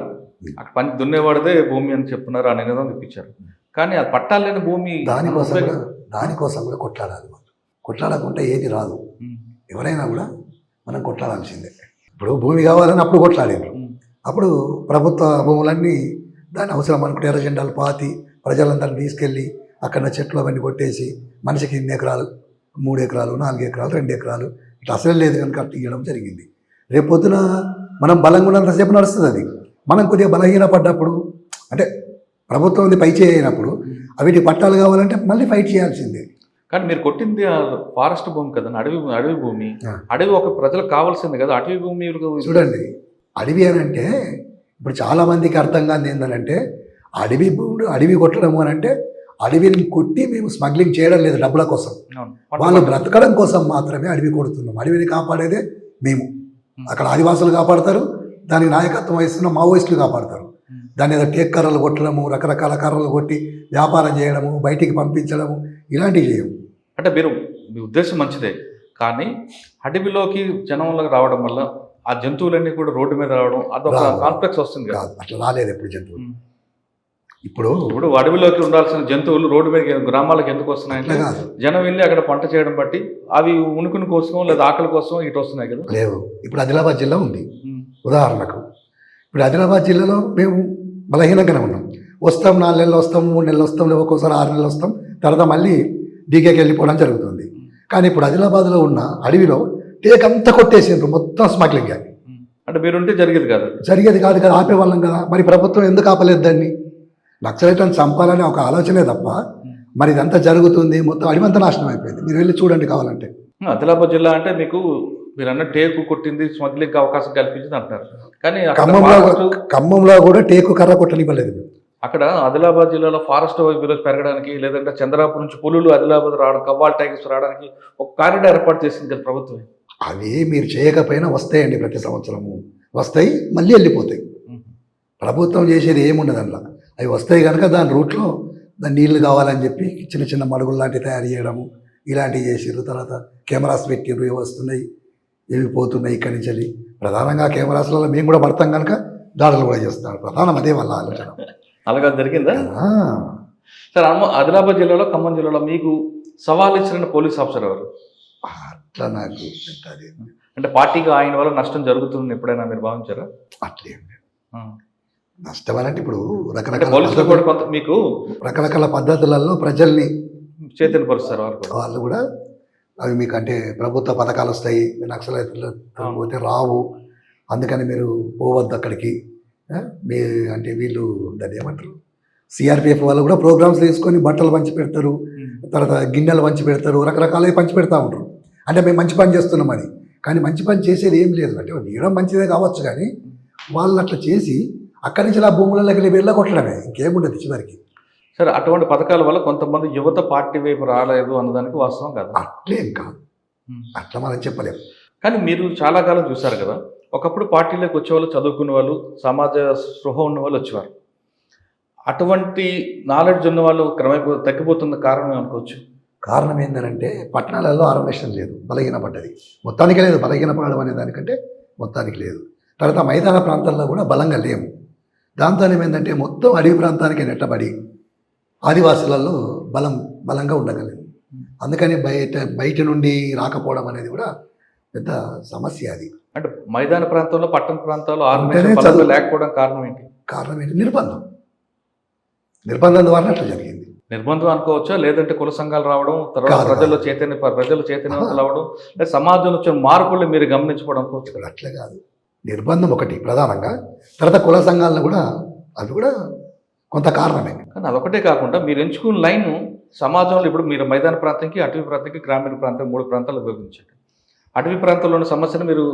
అక్కడ పని దున్నేవాడిదే భూమి అని చెప్తున్నారు, ఆ నినాదం ఇప్పించారు. కానీ అది పట్టాలు లేని భూమి, దానికోసం కూడా కొట్లాడాలి. వాళ్ళు కొట్లాడకుంటే ఏది రాదు. ఎవరైనా కూడా మనం కొట్లాడాల్సిందే. ఇప్పుడు భూమి కావాలని అప్పుడు కొట్లాడారు. అప్పుడు ప్రభుత్వ భూములన్నీ దాని అవసరం అనుకుంటే ఎర్ర జెండాలు పాతి ప్రజలందరినీ తీసుకెళ్ళి అక్కడ చెట్లు అవన్నీ కొట్టేసి మనిషికి 2 ఎకరాలు 3 ఎకరాలు 4 ఎకరాలు 2 ఎకరాలు ఇట్లా అసలు లేదు కనుక అట్లా ఇవ్వడం జరిగింది. రేపు పొద్దున మనం బలంగా ఉన్నంతసేపు నడుస్తుంది. అది మనం కొద్దిగా బలహీన పడ్డప్పుడు, అంటే ప్రభుత్వం పై చేయనప్పుడు వీటి పట్టాలు కావాలంటే మళ్ళీ ఫైట్ చేయాల్సిందే. కానీ మీరు కొట్టింది ఫారెస్ట్ భూమి కదా, అడవి భూమి. అడవి ఒక ప్రజలకు కావాల్సింది కదా, అటవీ భూమి. చూడండి, అడవి అని అంటే ఇప్పుడు చాలామందికి అర్థం కాదు ఏంటంటే అడవి కొట్టడం అని అంటే అడవిని కొట్టి మేము స్మగ్లింగ్ చేయడం లేదు డబ్బుల కోసం, వాళ్ళు బ్రతకడం కోసం మాత్రమే అడవి కొడుతున్నాం. అడవిని కాపాడేదే మేము. అక్కడ ఆదివాసులు కాపాడతారు, దానికి నాయకత్వం వహిస్తున్న మావోయిస్టులు కాపాడతారు. దాని ఏదో టేక్ కర్రలు కొట్టడము, రకరకాల కర్రలు కొట్టి వ్యాపారం చేయడము, బయటికి పంపించడము, ఇలాంటివి చేయము. అంటే మీ ఉద్దేశం మంచిదే, కానీ అడవిలోకి జనంలోకి రావడం వల్ల ఆ జంతువులన్నీ కూడా రోడ్డు మీద రావడం అదొక కాంప్లెక్స్ వస్తుంది కదా. అట్లా రాలేదు ఎప్పుడు జంతువులు. ఇప్పుడు అడవిలోకి ఉండాల్సిన జంతువులు రోడ్డు మీద గ్రామాలకు ఎందుకు వస్తున్నాయంటే జనం వెళ్ళి అక్కడ పంట చేయడం బట్టి అవి ఉనికిని కోసం లేదా ఆకలి కోసం ఇటు వస్తున్నాయి కదా. లేవు. ఇప్పుడు ఆదిలాబాద్ జిల్లా ఉంది ఉదాహరణకు. ఇప్పుడు ఆదిలాబాద్ జిల్లాలో మేము బలహీనంగానే ఉన్నాం. వస్తాం 4 నెలలు వస్తాం, 3 నెలలు వస్తాం, లేవు ఒక్కోసారి 6 నెలలు వస్తాం, తర్వాత మళ్ళీ డీకేకి వెళ్ళిపోవడం జరుగుతుంది. కానీ ఇప్పుడు ఆదిలాబాద్లో ఉన్న అడవిలో టేక్ అంతా కొట్టేసిండ్రు, మొత్తం స్మగ్లింగ్. అంటే మీరుంటే జరిగేది కాదు కదా, ఆపేవాళ్ళం కదా. మరి ప్రభుత్వం ఎందుకు ఆపలేదు దాన్ని? నక్సలైట్లను చంపాలనే ఒక ఆలోచనే తప్ప మరి ఇదంతా జరుగుతుంది, మొత్తం అడివంతా నాశనం అయిపోయింది. మీరు వెళ్ళి చూడండి కావాలంటే. ఆదిలాబాద్ జిల్లా అంటే మీకు మీరు అన్న టేకు కొట్టింది, స్మగ్లింగ్ అవకాశం కల్పించింది అంటారు. కానీ ఖమ్మంలో కూడా టేకు కర్ర కొట్టనివ్వలేదు. అక్కడ ఆదిలాబాద్ జిల్లాలో ఫారెస్ట్ విలేజ్ పెరగడానికి, లేదంటే చంద్రాపూర్ నుంచి పులులు ఆదిలాబాద్ రావడం, కవ్వాల్ టైగర్స్ రావడానికి ఒక కారిడార్ ఏర్పాటు చేసింది కదా ప్రభుత్వం. అవి మీరు చేయకపోయినా వస్తాయండి, ప్రతి సంవత్సరము వస్తాయి, మళ్ళీ వెళ్ళిపోతాయి. ప్రభుత్వం చేసేది ఏముండదు అందులో. అవి వస్తాయి కనుక దాని రూట్లో దాని నీళ్లు కావాలని చెప్పి చిన్న చిన్న మడుగులు లాంటివి తయారు చేయడము, ఇలాంటివి చేసారు. తర్వాత కెమెరాస్ పెట్టిర్రు, ఇవి వస్తున్నాయి ఇవి పోతున్నాయి ఇక్కడి నుంచి వెళ్ళి. ప్రధానంగా కెమెరాస్లలో మేము కూడా పడతాం కనుక దాడులు కూడా చేస్తాం. ప్రధానం అదే వాళ్ళ ఆలోచన. అలాగా జరిగిందా సార్? ఆదిలాబాద్ జిల్లాలో, ఖమ్మం జిల్లాలో మీకు సవాల్ ఇచ్చిన పోలీస్ ఆఫీసర్ ఎవరు? అట్లా నాకు అంటే పార్టీకి ఆయన వల్ల నష్టం జరుగుతుంది ఎప్పుడైనా మీరు భావించారా? అట్లేం నష్టం అంటే ఇప్పుడు మీకు రకరకాల పద్ధతులలో ప్రజల్ని చైతన్యపరుస్తారు వాళ్ళు కూడా. అవి మీకు అంటే ప్రభుత్వ పథకాలు వస్తాయి, నక్సలైట్లు పోతే రావు, అందుకని మీరు పోవద్దు అక్కడికి. మీ అంటే వీళ్ళు దాన్ని ఏమంటారు, సిఆర్పిఎఫ్ వాళ్ళు కూడా ప్రోగ్రామ్స్ తీసుకొని బట్టలు పంచి పెడతారు, తర్వాత గిన్నెలు పంచి పెడతారు, రకరకాలవి పంచి పెడతా ఉంటారు. అంటే మేము మంచి పని చేస్తున్నామని. కానీ మంచి పని చేసేది ఏం లేదు. అంటే వీయడం మంచిదే కావచ్చు, కానీ వాళ్ళు అట్లా చేసి అక్కడి నుంచి ఆ భూములకి వెళ్ళగొట్టడమే, ఇంకేముండదు చివరికి. సరే, అటువంటి పథకాల వల్ల కొంతమంది యువత పార్టీ వైపు రాలేదు అన్నదానికి వాస్తవం కాదు. అట్లేం కాదు, అట్లా మనం చెప్పలేము. కానీ మీరు చాలా కాలం చూసారు కదా, ఒకప్పుడు పార్టీలోకి వచ్చేవాళ్ళు చదువుకునే వాళ్ళు, సమాజ స్పృహ ఉన్న వాళ్ళు వచ్చేవారు. అటువంటి నాలెడ్జ్ ఉన్న వాళ్ళు క్రమేపీ తగ్గిపోతున్న కారణం అనుకోవచ్చు. కారణం ఏంటంటే పట్టణాలలో ఆర్గనైజేషన్ లేదు, బలహీనపడ్డది. మొత్తానికి లేదు, బలహీనపడడం అనే దానికంటే మొత్తానికి లేదు. తర్వాత మైదాన ప్రాంతాల్లో కూడా బలంగా లేము. దాంతో ఏమైందంటే మొత్తం అడవి ప్రాంతానికి నెట్టబడి ఆదివాసులలో బలంగా ఉండగలేదు. అందుకని బయట నుండి రాకపోవడం అనేది కూడా పెద్ద సమస్య. అది అంటే మైదాన ప్రాంతంలో, పట్టణ ప్రాంతాల్లో ఆర్గనైజేషన్ లేకపోవడం కారణం ఏంటి? నిర్బంధం ద్వారా అట్లా జరిగింది. నిర్బంధం అనుకోవచ్చా, లేదంటే కుల సంఘాలు రావడం, తర్వాత ప్రజలు చైతన్యవంతులు అవ్వడం, లేదా సమాజంలో వచ్చిన మార్పులు మీరు గమనించుకోవడం అనుకోవచ్చు? అట్లే కాదు, నిర్బంధం ఒకటి ప్రధానంగా, తర్వాత కుల సంఘాలను కూడా అవి కూడా కొంత కారణమే. కానీ అదొకటే కాకుండా మీరు ఎంచుకున్న లైన్ సమాజంలో ఇప్పుడు మీరు మైదాన ప్రాంతంకి, అటవీ ప్రాంతంకి, గ్రామీణ ప్రాంతం 3 ప్రాంతాలు విభజించండి. అటవీ ప్రాంతంలో ఉన్న సమస్యను మీరు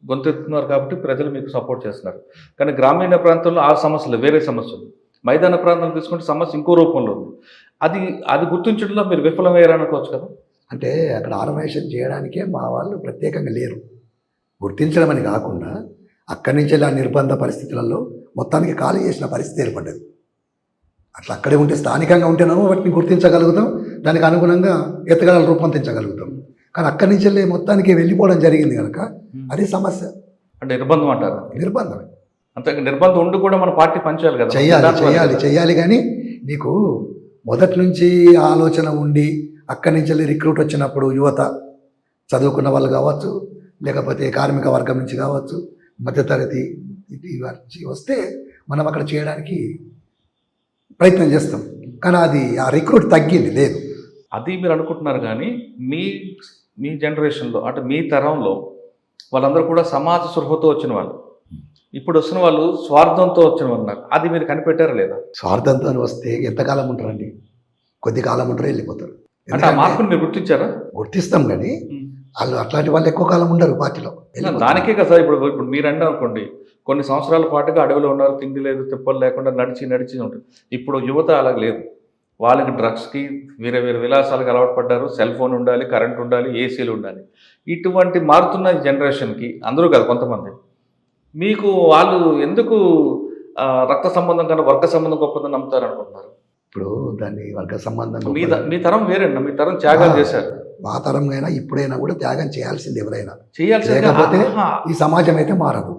గొంతెత్తుతున్నారు కాబట్టి ప్రజలు మీకు సపోర్ట్ చేస్తున్నారు. కానీ గ్రామీణ ప్రాంతంలో ఆ సమస్యలు వేరే సమస్యలు. మైదాన ప్రాంతం తీసుకుంటే సమస్య ఇంకో రూపంలో ఉంది. అది అది గుర్తించడంలో మీరు విఫలమయ్యారనుకోవచ్చు కదా. అంటే అక్కడ ఆర్గనైజేషన్ చేయడానికే మా వాళ్ళు ప్రత్యేకంగా లేరు. గుర్తించడం అని కాకుండా అక్కడి నుంచి ఆ నిర్బంధ పరిస్థితులలో మొత్తానికి ఖాళీ చేసిన పరిస్థితి ఏర్పడ్డది. అట్లా అక్కడే ఉంటే స్థానికంగా ఉంటేనేమో వాటిని గుర్తించగలుగుతాం, దానికి అనుగుణంగా ఎత్తగడలు రూపొందించగలుగుతాం. కానీ అక్కడి నుంచి వెళ్ళి మొత్తానికి వెళ్ళిపోవడం జరిగింది కనుక అది సమస్య. అంటే నిర్బంధం అంటారు. నిర్బంధమే. అంతే, నిర్బంధం ఉండి కూడా మన పార్టీ పనిచేయాలి కదా. చెయ్యాలి కానీ నీకు మొదటి నుంచి ఆలోచన ఉండి అక్కడి నుంచి వెళ్ళి రిక్రూట్ వచ్చినప్పుడు యువత చదువుకున్న వాళ్ళు కావచ్చు, లేకపోతే కార్మిక వర్గం నుంచి కావచ్చు, మధ్యతరగతి నుంచి వస్తే మనం అక్కడ చేయడానికి ప్రయత్నం చేస్తాం. కానీ అది ఆ రిక్రూట్ తగ్గింది లేదు. అది మీరు అనుకుంటున్నారు. కానీ మీ మీ జనరేషన్లో అంటే మీ తరంలో వాళ్ళందరూ కూడా సమాజ స్పృహతో వచ్చిన వాళ్ళు, ఇప్పుడు వస్తున్న వాళ్ళు స్వార్థంతో వచ్చిన వాళ్ళు ఉన్నారు. అది మీరు కనిపెట్టారా లేదా? స్వార్థంతో వస్తే ఎంతకాలం ఉంటారండి? కొద్ది కాలం ఉంటారు, వెళ్ళిపోతారు. అంటే ఆ మార్పుని మీరు గుర్తించారా? గుర్తిస్తాం కానీ వాళ్ళు అట్లాంటి వాళ్ళు ఎక్కువ కాలం ఉండరు పార్టీలో. దానికే కదా ఇప్పుడు ఇప్పుడు మీరు అంటే అనుకోండి, కొన్ని సంవత్సరాల పాటుగా అడవిలో ఉన్నారు, తిండి లేదు, తిప్పలు లేకుండా నడిచి ఉంటుంది. ఇప్పుడు యువత అలా లేదు. వాళ్ళకి డ్రగ్స్కి వేరే వేరే విలాసాలకు అలవాటు పడ్డారు. సెల్ ఫోన్ ఉండాలి, కరెంట్ ఉండాలి, ఏసీలు ఉండాలి. ఇటువంటి మారుతున్న జనరేషన్కి అందరూ కదా కొంతమంది, మీకు వాళ్ళు ఎందుకు రక్త సంబంధం కన్నా వర్గ సంబంధం గొప్పదని నమ్ముతారు అనుకుంటున్నారు? ఇప్పుడు దాన్ని వర్గ సంబంధం మీ తరం వేరేనా? మీ తరం త్యాగాలు చేశారు. మా తరం అయినా ఇప్పుడైనా కూడా త్యాగం చేయాల్సింది ఎవరైనా. చేయాల్సింది. లేకపోతే ఈ సమాజం అయితే మారదు.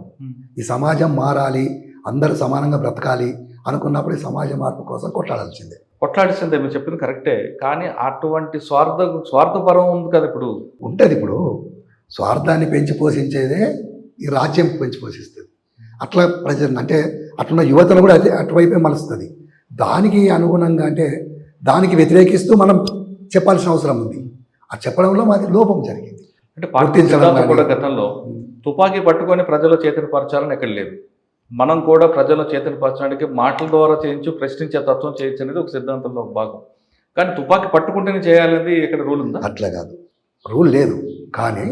ఈ సమాజం మారాలి, అందరూ సమానంగా బ్రతకాలి అనుకున్నప్పుడు ఈ సమాజ మార్పు కోసం కొట్లాడాల్సిందే. మీరు చెప్పింది కరెక్టే. కానీ అటువంటి స్వార్థపరం ఉంది కదా ఇప్పుడు. ఉంటుంది. ఇప్పుడు స్వార్థాన్ని పెంచి పోషించేదే ఈ రాజ్యం పెంచి పోషిస్తుంది. అట్లా ప్రజలు అంటే అట్లున్న యువతను కూడా అదే అటువైపే మలుస్తుంది. దానికి అనుగుణంగా అంటే దానికి వ్యతిరేకిస్తూ మనం చెప్పాల్సిన అవసరం ఉంది. ఆ చెప్పడంలో మాది లోపం జరిగింది. అంటే పార్టీ కూడా గతంలో తుపాకీ పట్టుకొని ప్రజల చైతన్యపరచాలని ఎక్కడ లేదు. మనం కూడా ప్రజల చైతన్యపరచడానికి మాటల ద్వారా చేయించు, ప్రశ్నించే తత్వం చేయొచ్చు అనేది ఒక సిద్ధాంతంలో ఒక భాగం. కానీ తుపాకీ పట్టుకుంటేనే చేయాలనేది ఇక్కడ రూల్ ఉందా? అట్లా కాదు, రూల్ లేదు. కానీ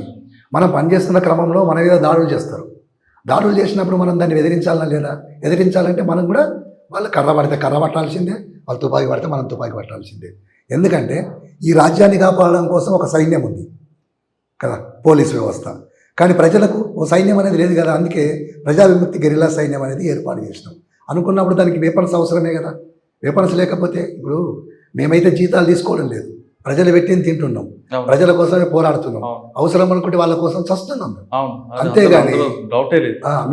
మనం పనిచేస్తున్న క్రమంలో మన మీద దాడులు చేస్తారు. దాడులు చేసినప్పుడు మనం దాన్ని ఎదిరించాలన్నా లేదా? ఎదిరించాలంటే మనం కూడా వాళ్ళు కర్ర పడితే కర్ర పట్టాల్సిందే, వాళ్ళు తుపాకీ పడితే మనం తుపాకీ పట్టాల్సిందే. ఎందుకంటే ఈ రాజ్యాన్ని కాపాడడం కోసం ఒక సైన్యం ఉంది కదా, పోలీస్ వ్యవస్థ. కానీ ప్రజలకు ఓ సైన్యం అనేది లేదు కదా. అందుకే ప్రజా విముక్తి గెరిల్లా సైన్యం అనేది ఏర్పాటు చేసినాం. అనుకున్నప్పుడు దానికి వెపన్స్ అవసరమే కదా. వెపన్స్ లేకపోతే ఇప్పుడు మేమైతే జీతాలు తీసుకోవడం లేదు, ప్రజలు పెట్టింది తింటున్నాం, ప్రజల కోసమే పోరాడుతున్నాం. అవసరం అనుకుంటే వాళ్ళ కోసం చస్తున్నాం. అంతేగాని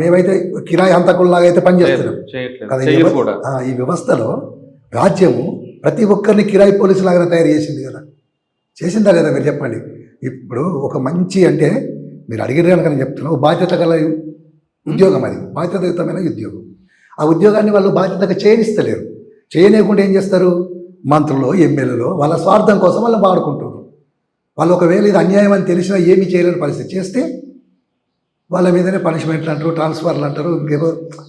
మేమైతే కిరాయి హంతకుల్లాగా అయితే పనిచేస్తున్నాం కదా. ఈ వ్యవస్థలో రాజ్యము ప్రతి ఒక్కరిని కిరాయి పోలీసులాగా తయారు చేసింది కదా. చేసిందా లేదా మీరు చెప్పండి. ఇప్పుడు ఒక మంచి అంటే మీరు అడిగిన కనుక నేను చెప్తున్నాను, బాధ్యత గల ఉద్యోగం, అది బాధ్యతాయుతమైన ఉద్యోగం. ఆ ఉద్యోగాన్ని వాళ్ళు బాధ్యతగా చేయనిస్తలేరు. చేయలేకుండా ఏం చేస్తారు? మంత్రులు, ఎమ్మెల్యేలు వాళ్ళ స్వార్థం కోసం వాళ్ళు వాడుకుంటారు. వాళ్ళు ఒకవేళ ఇది అన్యాయం అని తెలిసినా ఏమీ చేయలేని పరిస్థితి చేస్తే వాళ్ళ మీదనే పనిష్మెంట్లు అంటారు, ట్రాన్స్ఫర్లు అంటారు, ఇంకేదో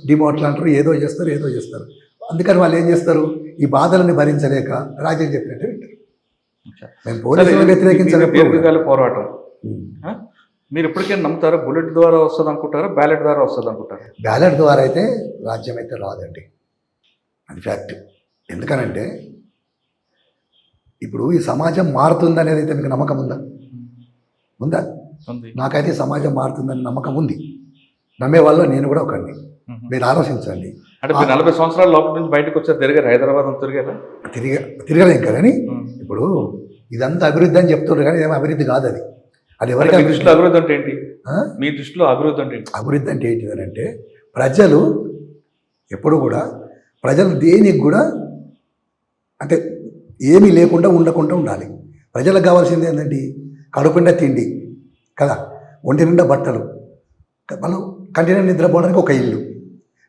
డిమోట్లు అంటారు, ఏదో చేస్తారు. అందుకని వాళ్ళు ఏం చేస్తారు? ఈ బాధలను భరించలేక రాజ్యం చెప్పినట్టే వింటారు. మేము పోలీసులను వ్యతిరేకించలేదు పోరాటం. మీరు ఎప్పటికైనా నమ్ముతారా? బుల్లెట్ ద్వారా వస్తుంది అనుకుంటారా, బ్యాలెట్ ద్వారా వస్తుంది అనుకుంటారా? బ్యాలెట్ ద్వారా అయితే రాజ్యం అయితే రాదండి, అది ఫ్యాక్ట్. ఎందుకనంటే ఇప్పుడు ఈ సమాజం మారుతుంది అనేది అయితే మీకు నమ్మకం ఉందా? నాకైతే సమాజం మారుతుందని నమ్మకం ఉంది. నమ్మే వాళ్ళు నేను కూడా ఒకరిని. మీరు ఆలోచించండి. అంటే 40 సంవత్సరాల లోపల నుంచి బయటకు వచ్చారు, తిరిగారు, హైదరాబాద్ తిరగలేం కానీ. ఇప్పుడు ఇదంతా అభివృద్ధి అని చెప్తున్నారు కానీ ఏమో అభివృద్ధి కాదు అది. అది ఎవరికి దృష్టిలో అభివృద్ధి అంటే ఏంటి? మీ దృష్టిలో అభివృద్ధి అంటే ఏంటి? అభివృద్ధి అంటే ఏంటిది అంటే ప్రజలు ఎప్పుడు కూడా ప్రజలు దేనికి కూడా అంటే ఏమీ లేకుండా ఉండకుండా ఉండాలి. ప్రజలకు కావాల్సింది ఏంటంటే కడుపుండా తిండి కదా, ఒంటి నిండా బట్టలు, మనం కంటిన్యూ నిద్రపోవడానికి ఒక ఇల్లు.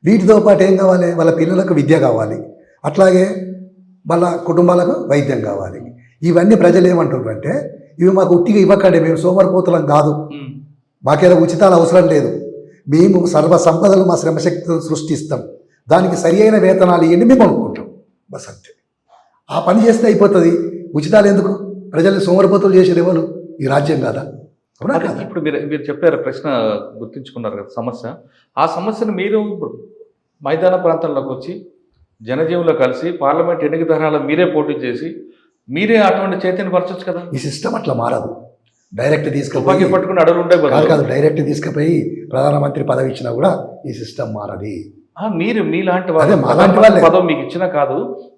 వీటితో పాటు ఏం కావాలి? వాళ్ళ పిల్లలకు విద్య కావాలి, అట్లాగే వాళ్ళ కుటుంబాలకు వైద్యం కావాలి. ఇవన్నీ ప్రజలు ఏమంటున్నారు అంటే ఇవి మాకు ఉట్టిగా ఇవ్వకండి, మేము సోమరిపోతులం కాదు, మాకేదో ఉచితాలు అవసరం లేదు, మేము సర్వ సంపదలు మా శ్రమశక్తులను సృష్టిస్తాం, దానికి సరి అయిన వేతనాలు ఇవ్వండి, మేము అనుకుంటాం. బస్ అంతే. ఆ పని చేస్తే అయిపోతుంది. ఉచితాలు ఎందుకు? ప్రజల్ని సోమరిపోతులు చేసేది ఎవరు? ఈ రాజ్యం కాదా? ఇప్పుడు మీరు చెప్పారు, ప్రశ్న గుర్తించుకున్నారు కదా సమస్య. ఆ సమస్యను మీరు మైదాన ప్రాంతాల్లోకి వచ్చి జనజీవులో కలిసి పార్లమెంట్ ఎన్నిక తరహాలో మీరే పోటీ చేసి మీరే అటువంటి చైతన్యపరచొచ్చు కదా. ఈ సిస్టమ్ అట్లా మారదు. డైరెక్ట్ తుపాకీ తీసుకుపోయి పట్టుకుని అడవులు ఉండే కాదు బదులు కాదు డైరెక్ట్ తీసుకుపోయి ప్రధానమంత్రి పదవి ఇచ్చినా కూడా ఈ సిస్టమ్ మారది. మీరు మీలాంటి అదే మాలాంటి వాళ్ళు వాళ్ళే. పదం మీకు ఇచ్చినా కాదు,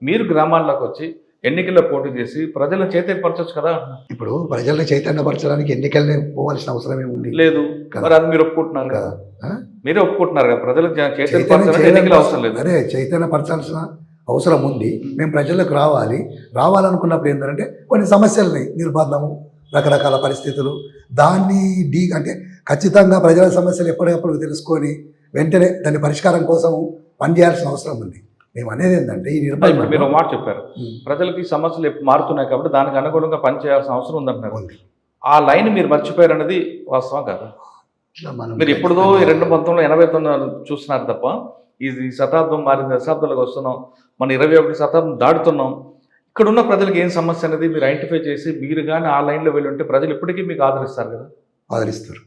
మీరు గ్రామాల్లోకి వచ్చి ఎన్నికల్లో పోటీ చేసి ప్రజలను చైతన్యపరచొచ్చు కదా. ఇప్పుడు ప్రజల్ని చైతన్యపరచడానికి ఎన్నికల్ని పోవాల్సిన అవసరం ఏముంది? లేదు కదా. మరి అది మీరు ఒప్పుకుంటున్నారు కదా, ఆ? మీరే ఒప్పుకుంటున్నారు కదా, ప్రజలకు చైతన్యం చైతన్యపరచాలంటే ఎన్నికలు అవసరం లేదు. అదే చైతన్యపరచాల్సిన అవసరం ఉంది. మేము ప్రజలకు రావాలనుకున్నప్పుడు ఏంటంటే కొన్ని సమస్యలని నిర్బంధము, రకరకాల పరిస్థితులు, దాన్ని అంటే ఖచ్చితంగా ప్రజల సమస్యలు ఎప్పటికప్పుడు తెలుసుకొని వెంటనే దాని పరిష్కారం కోసం పనిచేయాల్సిన అవసరం ఉంది. మేము అనేది ఏంటంటే ఈ ఇప్పుడు మీరు నిర్బంధం ఒక మాట చెప్పారు, ప్రజలకి ఈ సమస్యలు మారుతున్నాయి కాబట్టి దానికి అనుగుణంగా పనిచేయాల్సిన అవసరం ఉందంటున్నారు. ఉంది. ఆ లైన్ మీరు మర్చిపోయారు అనేది వాస్తవం కాదు. ఇట్లా మనం మీరు ఎప్పుడుదో 1989 చూస్తున్నారు తప్ప ఇది శతాబ్దం మారిన దశాబ్దాలకు వస్తున్నాం, మన 21వ శతాబ్దం దాడుతున్నాం. ఇక్కడ ఉన్న ప్రజలకు ఏం సమస్య అనేది మీరు ఐడెంటిఫై చేసి మీరు కానీ ఆ లైన్లో వెళ్ళి ఉంటే ప్రజలు ఇప్పటికీ మీకు ఆదరిస్తారు కదా. ఆదరిస్తారు.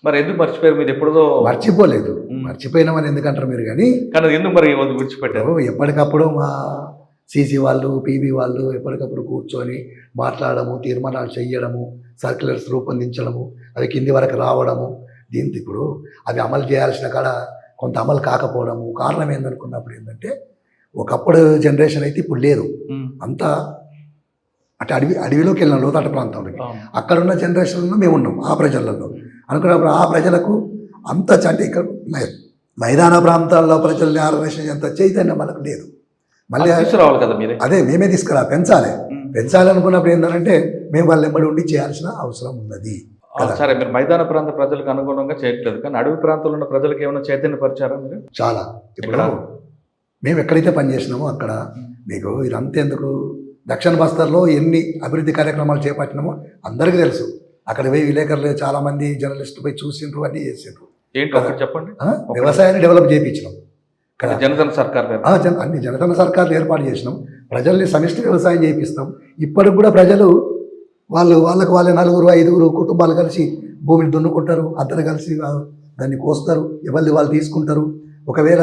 మరి ఎందుకు మర్చిపోయారు? మీరు ఎప్పుడుదో మర్చిపోలేదు. మర్చిపోయినామని ఎందుకంటారు మీరు? కానీ కానీ ఎందుకు మరి విడిచిపెట్టారు? ఎప్పటికప్పుడు మా సీసీ వాళ్ళు, పీబీ వాళ్ళు ఎప్పటికప్పుడు కూర్చొని మాట్లాడము, తీర్మానాలు చేయడము, సర్క్యులర్స్ రూపొందించడము, అవి కింది వరకు రావడము. దీంతో ఇప్పుడు అవి అమలు చేయాల్సిన కాడ కొంత అమలు కాకపోవడము. కారణం ఏందనుకున్నప్పుడు ఏంటంటే ఒకప్పుడు జనరేషన్ అయితే ఇప్పుడు లేదు. అంతా అటు అడవిలోకి వెళ్ళిన లోతట్ట ప్రాంతంలోకి. అక్కడ ఉన్న జనరేషన్లో మేము ఉన్నాం ఆ ప్రజలలో. అనుకున్నప్పుడు ఆ ప్రజలకు అంత అంటే ఇక్కడ మైదాన ప్రాంతాల్లో ప్రజల్ని ఆర్గనైజేషన్ అంత చైతన్యం మనకు లేదు. మళ్ళీ తీసుకురావాలి కదా మీరే. అదే మేమే పెంచాలి అనుకున్నప్పుడు ఏంటంటే మేము వాళ్ళ వెంబడి ఉండి చేయాల్సిన అవసరం ఉన్నది. సరే, మీరు మైదాన ప్రాంత ప్రజలకు అనుగుణంగా చేయట్లేదు, కానీ అడవి ప్రాంతంలో ఉన్న ప్రజలకు ఏమైనా చైతన్యపరిచారా మీరు? చాలా. ఇప్పుడు మేము ఎక్కడైతే పనిచేసినామో అక్కడ మీకు ఇదంతా ఎందుకు, దక్షిణ బస్తర్లో ఎన్ని అభివృద్ధి కార్యక్రమాలు చేపట్టినామో అందరికీ తెలుసు. అక్కడ పోయి విలేకరులు చాలా మంది జర్నలిస్టులు పోయి చూసిండ్రు, అన్నీ చేసిండ్రు. ఏంటి ఒకటి చెప్పండి. వ్యవసాయాన్ని డెవలప్ చేయించినాం కదా, జనధన సర్కార్ అన్ని జనధన సర్కార్లు ఏర్పాటు చేసినాం. ప్రజల్ని సమిష్టి వ్యవసాయం చేయిస్తాం. ఇప్పటికి కూడా ప్రజలు వాళ్ళకు వాళ్ళ 4-5 కుటుంబాలు కలిసి భూమిని దున్నుకుంటారు. అందరు కలిసి దాన్ని కోస్తారు, ఎవరిది వాళ్ళు తీసుకుంటారు. ఒకవేళ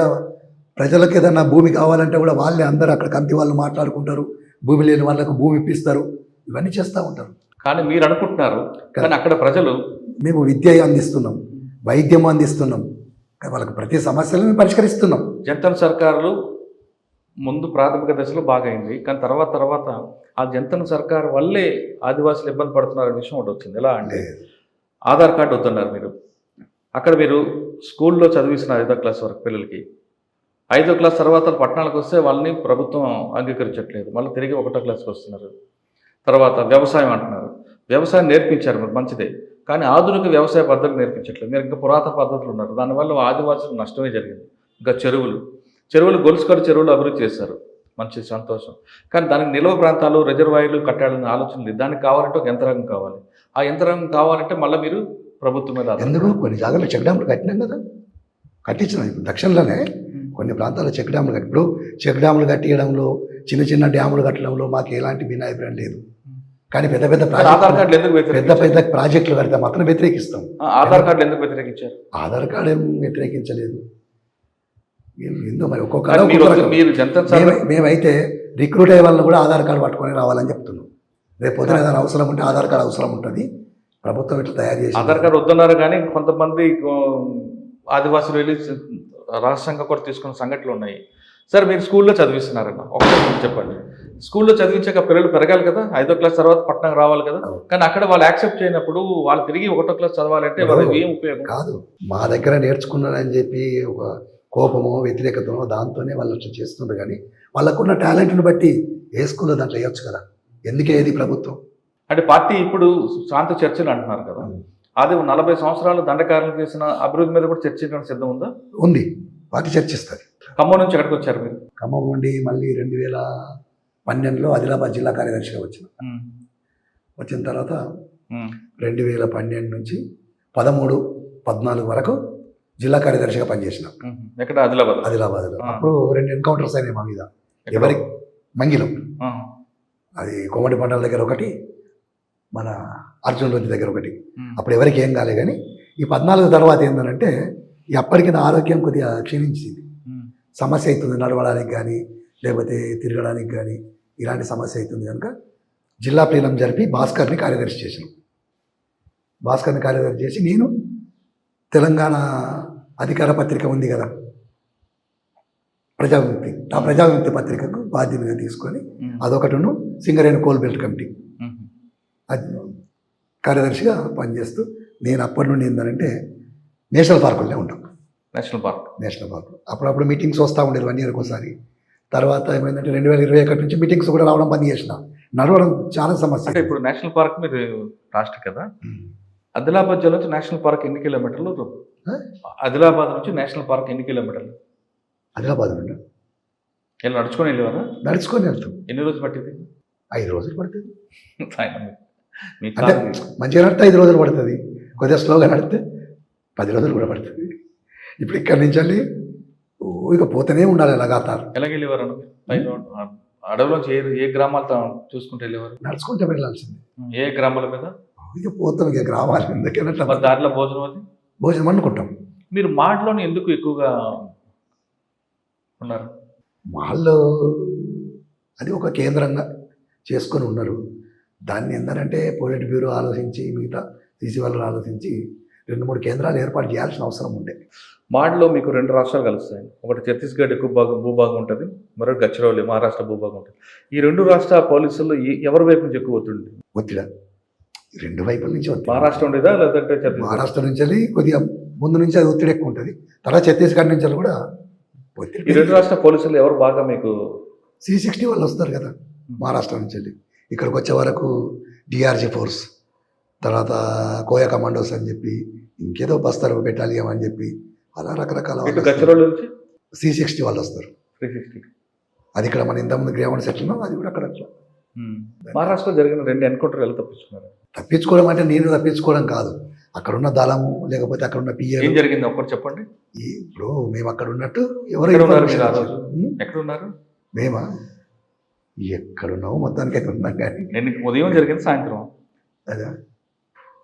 ప్రజలకు ఏదైనా భూమి కావాలంటే కూడా వాళ్ళే అందరూ అక్కడ కంటి వాళ్ళు మాట్లాడుకుంటారు. భూమి లేని వాళ్ళకు భూమి ఇప్పిస్తారు. ఇవన్నీ చేస్తూ ఉంటారు. కానీ మీరు అనుకుంటున్నారు, కానీ అక్కడ ప్రజలు మేము విద్య అందిస్తున్నాం, వైద్యం అందిస్తున్నాం, వాళ్ళకి ప్రతి సమస్యలను మేము పరిష్కరిస్తున్నాం. జనధన సర్కారులు ముందు ప్రాథమిక దశలో బాగా అయింది, కానీ తర్వాత ఆ జనధన సర్కారు వల్లే ఆదివాసులు ఇబ్బంది పడుతున్నారు అనే విషయం ఒకటి వచ్చింది. ఎలా అంటే ఆధార్ కార్డు వద్దన్నారు మీరు. అక్కడ మీరు స్కూల్లో చదివిస్తున్నారు 5వ క్లాస్ వరకు పిల్లలకి. 5వ క్లాస్ తర్వాత పట్టణాలకు వస్తే వాళ్ళని ప్రభుత్వం అంగీకరించట్లేదు, మళ్ళీ తిరిగి 1వ క్లాస్కి వస్తున్నారు. తర్వాత వ్యవసాయం అంటున్నారు. వ్యవసాయం నేర్పించారు మీరు, మంచిదే, కానీ ఆధునిక వ్యవసాయ పద్ధతులు నేర్పించట్లేదు. మీరు ఇంకా పురాతన పద్ధతులు ఉన్నారు. దానివల్ల ఆదివాసులకు నష్టమే జరిగింది. ఇంకా చెరువులు గొలుసుకట్టు చెరువులు అభివృద్ధి చేశారు, మంచి సంతోషం. కానీ దానికి నిల్వ ప్రాంతాలు, రిజర్వాయర్లు కట్టాలనే ఆలోచన లేదు. దానికి కావాలంటే ఒక యంత్రాంగం కావాలి. ఆ యంత్రాంగం కావాలంటే మళ్ళీ మీరు ప్రభుత్వం మీద ఎందుకు కొన్ని జాగాలో చెక్ డ్యాములు కట్టినాం కదా, కట్టించినాం. ఇప్పుడు దక్షిణలోనే కొన్ని ప్రాంతాల్లో చెక్ డ్యాములు కట్టి, ఇప్పుడు చెక్ డ్యాములు కట్టియడంలో, చిన్న డ్యాములు కట్టడంలో మాకు ఎలాంటి భిన్నాభిప్రాయం లేదు. కానీ పెద్ద ఆధార్ కార్డులు ఎందుకు పెద్ద ప్రాజెక్టులు కడితే మాత్రం వ్యతిరేకిస్తాం. ఆధార్ కార్డులు ఎందుకు వ్యతిరేకించారు? ఆధార్ కార్డు ఏం వ్యతిరేకించలేదు. ఎందుకు మరి మేమైతే రిక్రూట్ అయ్యే వాళ్ళని కూడా ఆధార్ కార్డు పట్టుకొని రావాలని చెప్తున్నాం. రేపు పొద్దున ఏదైనా అవసరం ఉంటే ఆధార్ కార్డు అవసరం ఉంటుంది. ప్రభుత్వం ఇట్లా తయారు చేసి ఆధార్ కార్డు వద్దన్నారు, కానీ కొంతమంది ఆదివాసులు వెళ్ళి రాష్ట్రంగా కూడా తీసుకున్న సంఘటనలు ఉన్నాయి. సరే, మీరు స్కూల్లో చదివిస్తున్నారన్న ఒకటి చెప్పండి. స్కూల్లో చదివించాక పిల్లలు పెరగాలి కదా, 5వ క్లాస్ తర్వాత పట్టణం రావాలి కదా, కానీ అక్కడ వాళ్ళు యాక్సెప్ట్ చేయనప్పుడు వాళ్ళు తిరిగి 1వ క్లాస్ చదవాలంటే వాళ్ళకి ఏం ఉపయోగం? కాదు, మా దగ్గర నేర్చుకున్నారని చెప్పి ఒక కోపమో వ్యతిరేకతనో దాంతోనే వాళ్ళు అట్లా చేస్తున్నారు. కానీ వాళ్ళకున్న టాలెంట్ని బట్టి ఏ స్కూల్లో దాంట్లో వేయచ్చు కదా. ఎందుకే ఇది ప్రభుత్వం అంటే పార్టీ ఇప్పుడు శాంత చర్చలు అంటున్నారు కదా, అది 40 సంవత్సరాలు దండకారులు చేసిన అభివృద్ధి మీద కూడా చర్చించడానికి సిద్ధం ఉందా? ఉంది, పార్టీ చర్చిస్తుంది. ఖమ్మం నుంచి ఎక్కడికి వచ్చారు మీరు? ఖమ్మం నుండి మళ్ళీ 2012లో ఆదిలాబాద్ జిల్లా కార్యదర్శిగా వచ్చిన తర్వాత 2012 నుంచి 13-14 వరకు జిల్లా కార్యదర్శిగా పనిచేసినాం. ఎక్కడ? ఆదిలాబాద్లో. అప్పుడు 2 ఎన్కౌంటర్స్ అయినాయి మా మీద. ఎవరి మంగిలం, అది కోమటి పంటల దగ్గర ఒకటి, మన అర్జున్ రోజు దగ్గర ఒకటి. అప్పుడు ఎవరికి ఏం కాలే. కానీ ఈ 14 తర్వాత ఏంటంటే అప్పటికి నా ఆరోగ్యం కొద్దిగా క్షీణించింది. సమస్య అవుతుంది నడవడానికి, కానీ లేకపోతే తిరగడానికి కానీ ఇలాంటి సమస్య అవుతుంది కనుక జిల్లా ప్లీనం జరిపి భాస్కర్ని కార్యదర్శి చేసినాం. భాస్కర్ని కార్యదర్శి చేసి నేను తెలంగాణ అధికార పత్రిక ఉంది కదా ప్రజావిముక్తి, ఆ ప్రజావిముక్తి పత్రికకు బాధ్యతగా తీసుకొని అదొకటిను సింగరేణి కోల్ బెల్ట్ కమిటీ అది కార్యదర్శిగా పనిచేస్తూ నేను అప్పటి నుండి ఏంటంటే నేషనల్ పార్కుల్లో ఉంటాం. నేషనల్ పార్క్ అప్పుడప్పుడు మీటింగ్స్ వస్తూ ఉండేది 1 ఇయర్కి ఒకసారి. తర్వాత ఏమైందంటే 2021 నుంచి మీటింగ్స్ కూడా రావడం బంద్ చేసిన, నడవడం చాలా సమస్య. అంటే ఇప్పుడు నేషనల్ పార్క్ మీరు రాష్ట్ర కదా, ఆదిలాబాద్ జిల్లా నుంచి నేషనల్ పార్క్ ఎన్ని కిలోమీటర్లు? ఆదిలాబాద్ నుంచి నేషనల్ పార్క్ ఎన్ని కిలోమీటర్లు? ఆదిలాబాద్ నుండి ఇలా నడుచుకొని వెళ్ళేవారా? నడుచుకొని వెళ్తాం. ఎన్ని రోజులు పట్టింది? 5 రోజులు పడుతుంది. మీ అంటే మంచిగా నడితే 5 రోజులు పడుతుంది, కొద్దిగా స్లోగా నడితే 10 రోజులు కూడా పడుతుంది. ఇప్పుడు ఇక్కడి నుంచి వెళ్ళి ఇక పోతూనే ఉండాలి లగాతారు. ఎలాగ వెళ్ళేవారు? అడవిలోంచి ఏ గ్రామాలతో చూసుకుంటూ వెళ్ళేవారు? నడుచుకుంటే వెళ్ళాల్సింది. ఏ గ్రామాల మీద? ఇక పోతాం, ఇక గ్రామాలు ఎందుకంటే దారిలో భోజనం అది భోజనం అనుకుంటాం. మీరు మాటలోని ఎందుకు ఎక్కువగా ఉన్నారు? వాళ్ళు అది ఒక కేంద్రంగా చేసుకొని ఉన్నారు. దాన్ని ఏంటంటే పొలిట్ బ్యూరో ఆలోచించి, మిగతా సీసీ వాళ్ళు ఆలోచించి 2-3 కేంద్రాలు ఏర్పాటు చేయాల్సిన అవసరం ఉండే. మాడ్లో మీకు 2 రాష్ట్రాలు కలుస్తాయి. ఒకటి ఛత్తీస్గఢ్ ఎక్కువ భూభాగం ఉంటుంది, మరొకటి గచ్చిరౌలి మహారాష్ట్ర భూభాగం ఉంటుంది. ఈ 2 రాష్ట్ర పోలీసులు ఎవరి వైపు నుంచి ఎక్కువ ఒత్తిడి? ఒత్తిడి 2 వైపుల నుంచి ఒత్తిడి. మహారాష్ట్ర ఉండేదా లేదంటే మహారాష్ట్ర నుంచి వెళ్ళి కొద్దిగా ముందు నుంచి అది ఒత్తిడి ఎక్కువ ఉంటుంది. తర్వాత ఛత్తీస్గఢ్ నుంచి కూడా ఒత్తిడి. ఈ 2 రాష్ట్ర పోలీసులు ఎవరు బాగా మీకు? C60 వాళ్ళు వస్తారు కదా మహారాష్ట్ర నుంచి వెళ్ళి. ఇక్కడికి వచ్చే వరకు డిఆర్జీ ఫోర్స్, తర్వాత కోయా కమాండోస్ అని చెప్పి, ఇంకేదో బస్తర్ బెటాలియం అని చెప్పి, అలా రకరకాల C60 వాళ్ళు వస్తారు. అది ఇక్కడ మన ఇంతకుముందు గ్రౌండ్ సెక్షన్, అది కూడా అక్కడ. మహారాష్ట్రలో జరిగిన 2 ఎన్కౌంటర్ ఎలా తప్పించుకున్నారు? తప్పించుకోవడం అంటే నేను తప్పించుకోవడం కాదు, అక్కడ ఉన్న దళము లేకపోతే అక్కడ ఉన్న పిఏ. ఏం జరిగింది ఒక్కటి చెప్పండి. ఇప్పుడు మేము అక్కడ ఉన్నట్టు ఎవరు ఎక్కడ ఉన్నారు? మేమా ఎక్కడున్నావు మొత్తానికి అయితే ఉన్నాం. కానీ ఉదయం జరిగింది, సాయంత్రం అదా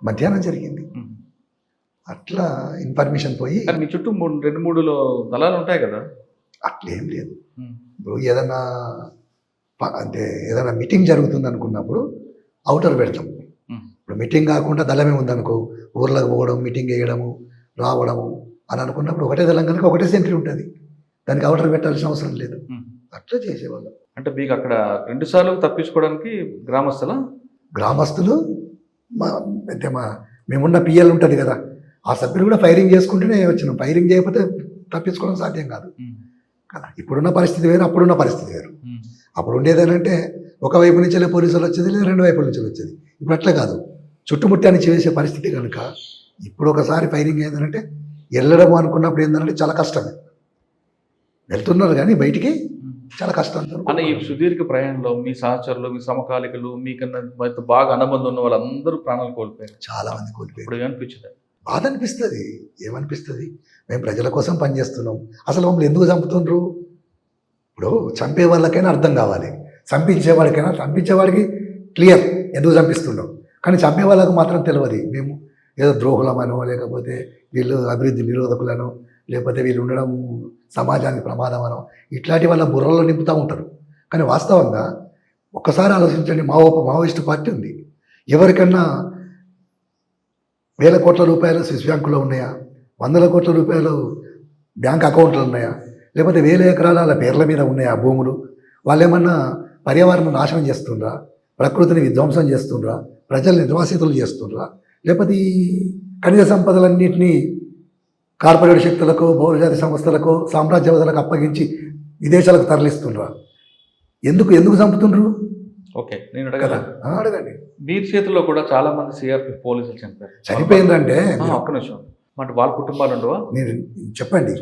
మధ్యాహ్నం జరిగింది. అట్లా ఇన్ఫర్మేషన్ పోయి మీ చుట్టూ 2-3 దళాలు ఉంటాయి కదా? అట్లేం లేదు. ఇప్పుడు ఏదైనా అంటే ఏదైనా మీటింగ్ జరుగుతుంది అనుకున్నప్పుడు అవుటర్ పెడతాం. ఇప్పుడు మీటింగ్ కాకుండా దళమే ఉందనుకో, ఊర్లకు పోవడం, మీటింగ్ వేయడము, రావడము అని అనుకున్నప్పుడు ఒకటే దళం కనుక ఒకటే సెంట్రీ ఉంటుంది, దానికి అవుటర్ పెట్టాల్సిన అవసరం లేదు. అట్లా చేసేవాళ్ళం. అంటే మీకు అక్కడ 2 సార్లు తప్పించుకోవడానికి గ్రామస్తులు అంటే మేమున్న పిఎల్ ఉంటుంది కదా, ఆ సభ్యులు కూడా ఫైరింగ్ చేసుకుంటూనే వచ్చినాం. ఫైరింగ్ చేయకపోతే తప్పించుకోవడం సాధ్యం కాదు కదా. ఇప్పుడున్న పరిస్థితి వేరు, అప్పుడున్న పరిస్థితి వేరు. అప్పుడు ఉండేదేనంటే ఒకవైపు నుంచి పోలీసులు వచ్చేది, లేదా 2 వైపుల నుంచి వచ్చేది. ఇప్పుడు అట్లా కాదు, చుట్టుముట్టాన్ని చేసే పరిస్థితి కనుక ఇప్పుడు ఒకసారి ఫైరింగ్ ఏంటంటే వెళ్ళడం అనుకున్నప్పుడు ఏంటంటే చాలా కష్టమే. వెళ్తున్నారు కానీ బయటికి చాలా కష్టం. అన్న, ఈ సుదీర్ఘ ప్రయాణంలో మీ సహచరులు, మీ సమకాలికలు, మీకన్నా బాగా అనుబంధం ఉన్న వాళ్ళందరూ ప్రాణాలు కోల్పోయారు. చాలా మంది కోల్పోయారు. ఇప్పుడు ఏమనిపించింది? బాధ అనిపిస్తుంది. ఏమనిపిస్తుంది? మేము ప్రజల కోసం పనిచేస్తున్నాం, అసలు మమ్మల్ని ఎందుకు చంపుతుండ్రు? ఇప్పుడు చంపే వాళ్ళకైనా అర్థం కావాలి, చంపించేవాడికి క్లియర్ ఎందుకు చంపిస్తున్నాం. కానీ చంపే వాళ్ళకు మాత్రం తెలియదు. మేము ఏదో ద్రోహులమనో, లేకపోతే వీళ్ళు అభివృద్ధి నిరోధకులను, లేకపోతే వీళ్ళు ఉండడం సమాజానికి ప్రమాదమనో, ఇట్లాంటి వాళ్ళ బుర్రలో నింపుతూ ఉంటారు. కానీ వాస్తవంగా ఒక్కసారి ఆలోచించండి, మావోయిస్టు పార్టీ ఉంది. ఎవరికన్నా 1000 కోట్ల రూపాయలు స్విస్ బ్యాంకులో ఉన్నాయా? 100 కోట్ల రూపాయలు బ్యాంక్ అకౌంట్లు ఉన్నాయా? లేకపోతే 1000 ఎకరాల వాళ్ళ పేర్ల మీద ఉన్నాయా భూములు? వాళ్ళు ఏమన్నా పర్యావరణం నాశనం చేస్తుండ్రా? ప్రకృతిని విధ్వంసం చేస్తుండ్రా? ప్రజల్ని నిర్వాసితులు చేస్తుండ్రా? లేకపోతే ఈ ఖనిజ సంపదలన్నింటినీ కార్పొరేట్ శక్తులకు, బహుళజాతి సంస్థలకు, సామ్రాజ్యవాదులకు అప్పగించి విదేశాలకు తరలిస్తుండ్రా? ఎందుకు చంపుతుండ్రు? ఓకే, నేను అడగండి. వీరి చేతుల్లో కూడా చాలా మంది సిఆర్పి పోలీసులు చనిపోయిందంటే ఒక్క నిమిషం, అంటే వాళ్ళ కుటుంబాలు ఉండవా? నేను చెప్పండి.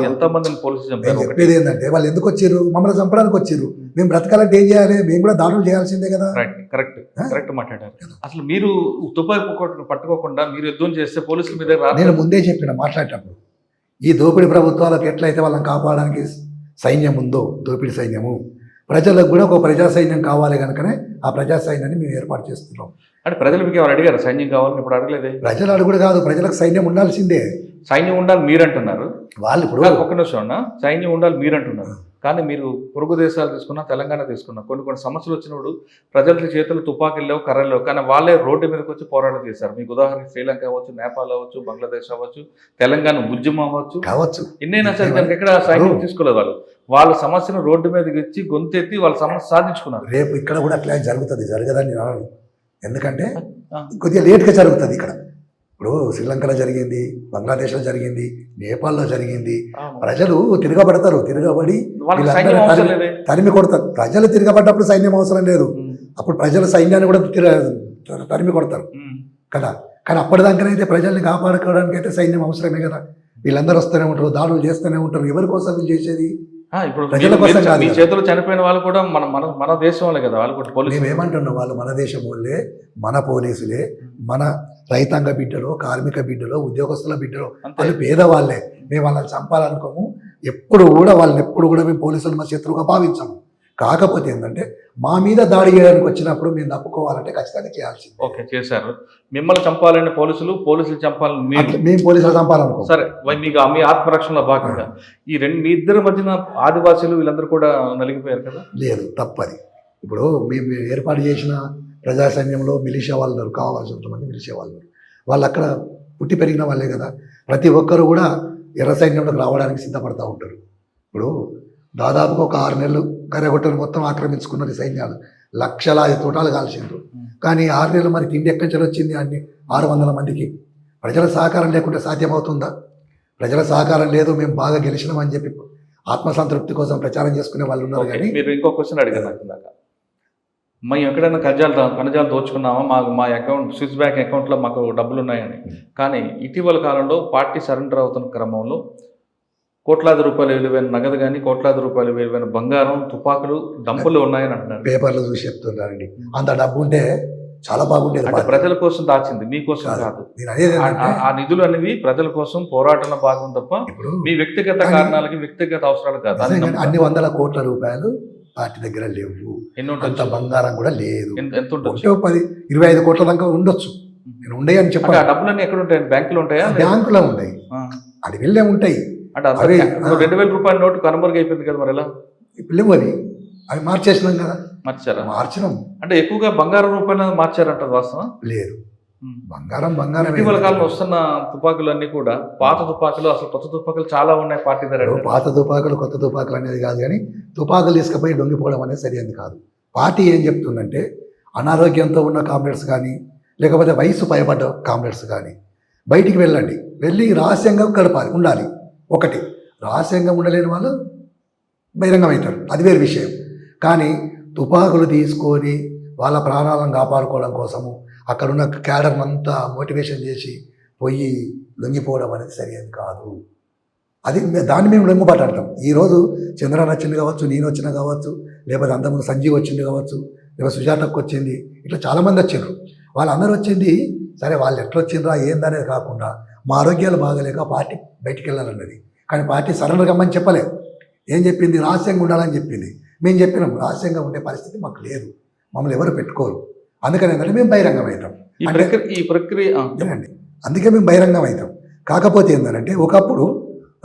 ఎంతమందిని పోలీసులు చంపారు? చెప్పేది ఏంటంటే వాళ్ళు ఎందుకు వచ్చారు? మమ్మల్ని చంపడానికి వచ్చారు. మేము బ్రతకాలంటే ఏం చేయాలి? మేము కూడా దాడులు చేయాల్సిందే కదా. కరెక్ట్ మాట్లాడారు. అసలు మీరు తుపాకీ పట్టుకోకుండా మీరు యుద్ధం చేస్తే పోలీసుల మీద నేను ముందే చెప్పిన మాట్లాడేటప్పుడు, ఈ దోపిడీ ప్రభుత్వాలకు ఎట్లయితే వాళ్ళని కాపాడడానికి సైన్యం ఉందో, దోపిడీ సైన్యము, ప్రజలకు కూడా ఒక ప్రజా సైన్యం కావాలి కనుకనే ఆ ప్రజా సైన్యాన్ని మేము ఏర్పాటు చేస్తున్నాం. అంటే ప్రజలు మీకు ఎవరు అడిగారు సైన్యం కావాలని? ఇప్పుడు అడగలేదే. ప్రజలు అడుగుడు కాదు, ప్రజలకు సైన్యం ఉండాల్సిందే. సైన్యం ఉండాలి మీరు అంటున్నారు. వాళ్ళు ఇప్పుడు ఒక్క నిమిషం అన్న, సైన్యం ఉండాలి మీరు అంటున్నారు, కానీ మీరు పొరుగు దేశాలు తీసుకున్నా, తెలంగాణ తీసుకున్నా, కొన్ని సమస్యలు వచ్చినప్పుడు ప్రజల చేతులు తుపాకీలు లేవు, కర్రలు లేవు, కానీ వాళ్ళే రోడ్డు మీదకి వచ్చి పోరాటం చేశారు. మీకు ఉదాహరణకి శ్రీలంక అవ్వచ్చు, నేపాల్ అవ్వచ్చు, బంగ్లాదేశ్ అవ్వచ్చు, తెలంగాణ ఉద్యమం అవ్వచ్చు, కావచ్చు. ఎన్నైనా సరే దానికి ఎక్కడ సైన్యం తీసుకోలేదు. వాళ్ళ సమస్యను రోడ్డు మీదకి ఇచ్చి గొంతెత్తి వాళ్ళ సమస్య సాధించుకున్నారు. రేపు ఇక్కడ కూడా అట్లా జరుగుతుంది, జరగదని నేను అనను. ఎందుకంటే కొద్దిగా లేట్గా జరుగుతుంది. ఇక్కడ ఇప్పుడు శ్రీలంకలో జరిగింది, బంగ్లాదేశ్లో జరిగింది, నేపాల్లో జరిగింది. ప్రజలు తిరగబడతారు, తిరగబడి తరిమి కొడతారు. ప్రజలు తిరగబడ్డప్పుడు సైన్యం అవసరం లేదు, అప్పుడు ప్రజల సైన్యాన్ని కూడా తరిమి కొడతారు కదా. కానీ అప్పటిదాకానైతే ప్రజల్ని కాపాడుకోవడానికి అయితే సైన్యం అవసరమే కదా. వీళ్ళందరూ వస్తూనే ఉంటారు, దాడులు చేస్తూనే ఉంటారు. ఎవరి కోసం వీళ్ళు చేసేది? ఇప్పుడు మీ చేతులు చనిపోయిన వాళ్ళు కూడా మన దేశం వాళ్ళే కదా. వాళ్ళు కూడా పోలీసు మేమేమంటున్నాం, వాళ్ళు మన దేశం వాళ్ళే, మన పోలీసులే, మన రైతాంగ బిడ్డలో, కార్మిక బిడ్డలో, ఉద్యోగస్తుల బిడ్డలో, వాళ్ళు పేదవాళ్ళే. మేము వాళ్ళని చంపాలనుకోము, ఎప్పుడు కూడా వాళ్ళని ఎప్పుడు కూడా మేము పోలీసులు మా శత్రువుగా భావించాము. కాకపోతే ఏంటంటే మా మీద దాడి చేయడానికి వచ్చినప్పుడు మేము తప్పుకోవాలంటే ఖచ్చితంగా చేయాల్సింది. ఓకే, చేశారు. మిమ్మల్ని చంపాలని పోలీసులు చంపాలని మేము పోలీసులు చంపాలనుకో. సరే, మీకు మీ ఆత్మరక్షణలో భాగంగా మీ ఇద్దరి మధ్యన ఆదివాసీలు వీళ్ళందరూ కూడా నలిగిపోయారు కదా. లేదు, తప్పది. ఇప్పుడు మేము ఏర్పాటు చేసిన ప్రజా సైన్యంలో మిలిషియా వాళ్ళు కావాల్సినంత మంది మిలిషియా వాళ్ళు అక్కడ పుట్టి పెరిగిన వాళ్ళే కదా. ప్రతి ఒక్కరు కూడా ఎర్ర సైన్యంలోకి రావడానికి సిద్ధపడతా ఉంటారు. ఇప్పుడు దాదాపుగా ఒక 6 నెలలు కర్రగొట్టలు మొత్తం ఆక్రమించుకున్నది సైన్యాలు, లక్షలాది తోటాలు కాల్చిండ్రు. కానీ 6 నెలలు మరి తిండి ఎక్కడి నుంచి వచ్చింది? అన్ని 600 మందికి. ప్రజల సహకారం లేకుంటే సాధ్యమవుతుందా? ప్రజల సహకారం లేదు, మేము బాగా గెలిచినామని చెప్పి ఆత్మసంతృప్తి కోసం ప్రచారం చేసుకునే వాళ్ళు ఉన్నారు. కానీ మీరు ఇంకో క్వశ్చన్ అడిగారు నాకు, మేము ఎక్కడైనా కణజాలు దోచుకున్నామా, మా అకౌంట్ స్విస్ బ్యాంక్ అకౌంట్లో మాకు డబ్బులు ఉన్నాయని. కానీ ఇటీవల కాలంలో పార్టీ సరెండర్ అవుతున్న క్రమంలో కోట్లాది రూపాయలు విలువైన నగదు కానీ, కోట్లాది రూపాయలు విలువైన బంగారం, తుపాకులు, డంపులు ఉన్నాయని అంటున్నారు. పేపర్లు చూసి చెప్తున్నారండి. అంత డబ్బు ఉంటే చాలా బాగుండేది. ప్రజల కోసం దాచింది, మీకోసం కాదు. ఆ నిధులు అనేవి ప్రజల కోసం పోరాటంలో భాగం తప్ప మీ వ్యక్తిగత కారణాలకి, వ్యక్తిగత అవసరాలు కాదు. అన్ని 100 కోట్ల రూపాయలు పార్టీ దగ్గర లేవు, అంత బంగారం కూడా లేదు. ఎంత ఉంటుంది? 10-25 కోట్ల దాకా ఉండొచ్చు. నేను ఉండేవి అని చెప్పాను. ఆ డబ్బులన్నీ ఎక్కడ ఉంటాయి? బ్యాంకులో ఉంటాయా? బ్యాంకులో ఉంటాయి, అడవిల్లే ఉంటాయి. అంటే 2000 రూపాయల నోటు కనుమరుగు అయిపోయింది కదా, మరి ఎలా? ఇప్పుడు లేవు అవి మార్చేసినాం కదా. మార్చినాం అంటే ఎక్కువగా బంగారం రూపాయలు మార్చారంట, వాస్తవం? లేదు, బంగారం ఇటీవల కాలంలో వస్తున్న తుపాకులు అన్ని కూడా పాత తుపాకులు, అసలు కొత్త తుపాకులు చాలా ఉన్నాయి పార్టీ దగ్గర. పాత తుపాకులు కొత్త తుపాకులు అనేది కాదు, కానీ తుపాకులు తీసుకుపోయి దొంగిపోవడం అనేది సరైనది కాదు. పార్టీ ఏం చెప్తుందంటే అనారోగ్యంతో ఉన్న కామ్రేడ్స్ కానీ, లేకపోతే వయసు పైబడ్డ కామ్రేడ్స్ కానీ బయటికి వెళ్ళండి, వెళ్ళి రహస్యంగా గడపాలి, ఉండాలి. ఒకటి, రహస్యంగా ఉండలేని వాళ్ళు బహిరంగం అవుతారు, అది వేరే విషయం. కానీ తుపాకులు తీసుకొని వాళ్ళ ప్రాణాలను కాపాడుకోవడం కోసము అక్కడున్న క్యాడర్ని అంతా మోటివేషన్ చేసి పోయి లొంగిపోవడం అనేది సరైనది కాదు. అది దాన్ని మేము లొంగుబాటు అంటాం. ఈరోజు చంద్రన్ వచ్చింది కావచ్చు, నేను వచ్చినా కావచ్చు, లేకపోతే అంతకుముందు సంజీవ్ వచ్చింది కావచ్చు, లేకపోతే సుజాతకు వచ్చింది, ఇట్లా చాలామంది వచ్చిండ్రు. వాళ్ళందరూ వచ్చింది సరే, వాళ్ళు ఎట్లా వచ్చిండ్రా ఏందనేది కాకుండా మా ఆరోగ్యాలు బాగలేక పార్టీ బయటికి వెళ్ళాలన్నది. కానీ పార్టీ సరెండర్ కమ్మని చెప్పలేదు. ఏం చెప్పింది? రహస్యంగా ఉండాలని చెప్పింది. మేము చెప్పినాం రహస్యంగా ఉండే పరిస్థితి మాకు లేదు, మమ్మల్ని ఎవరు పెట్టుకోరు. అందుకని ఏంటంటే మేము బహిరంగం అవుతాం. ఈ ప్రక్రియ అందుకే మేము బహిరంగం అవుతాం. కాకపోతే ఏంటంటే ఒకప్పుడు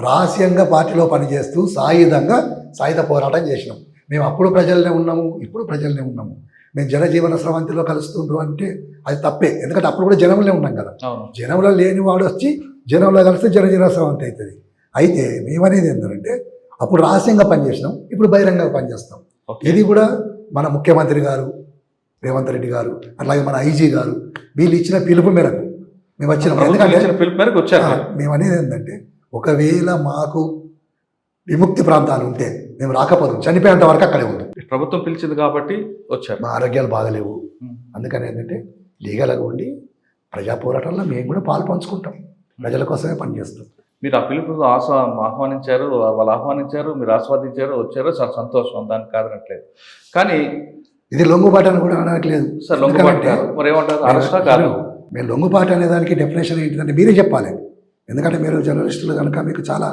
రహస్యంగా పార్టీలో పనిచేస్తూ సాయుధ పోరాటం చేసినాం. మేము అప్పుడు ప్రజలనే ఉన్నాము, ఇప్పుడు ప్రజలనే ఉన్నాము. మేము జనజీవన స్రవంతిలో కలుస్తుండ్రు అంటే అది తప్పే. ఎందుకంటే అప్పుడు కూడా జనంలో ఉన్నాం కదా. జనంలో లేని వాడు వచ్చి జనంలో కలిస్తే జనజీవన స్రవంతి అవుతుంది. అయితే మేమనేది ఏంటంటే అప్పుడు రహస్యంగా పనిచేసినాం, ఇప్పుడు బహిరంగంగా పనిచేస్తాం. ఇది కూడా మన ముఖ్యమంత్రి గారు రేవంత్ రెడ్డి గారు, అట్లాగే మన ఐజీ గారు వీళ్ళు ఇచ్చిన పిలుపు మేరకు మేము వచ్చినాం. ఎందుకంటే మేము అనేది ఏంటంటే ఒకవేళ మాకు విముక్తి ప్రాంతాలు ఉంటే మేము రాకపోతాం, చనిపోయేంత వరకు అక్కడే ఉంటాం. ప్రభుత్వం పిలిచింది కాబట్టి వచ్చారు. మా ఆరోగ్యాలు బాగలేవు, అందుకని ఏంటంటే లీగల్గా ఉండి ప్రజా పోరాటంలో మేము కూడా పాలు పంచుకుంటాం, ప్రజల కోసమే పనిచేస్తాం. మీరు ఆ పిలుపు ఆహ్వానించారు, వాళ్ళు ఆహ్వానించారు, మీరు ఆస్వాదించారు, వచ్చారు, చాలా సంతోషం, దానికి కాదనట్లేదు. కానీ ఇది లొంగుబాటు అని కూడా అనట్లేదు సార్. లొంగుబాటు మరి ఏమంటారు? అరెస్టా కాదు. మేము లొంగుబాటు అనే దానికి డెఫినేషన్ ఏంటిదంటే మీరే చెప్పాలి. ఎందుకంటే మీరు జర్నలిస్టులు కనుక మీకు చాలా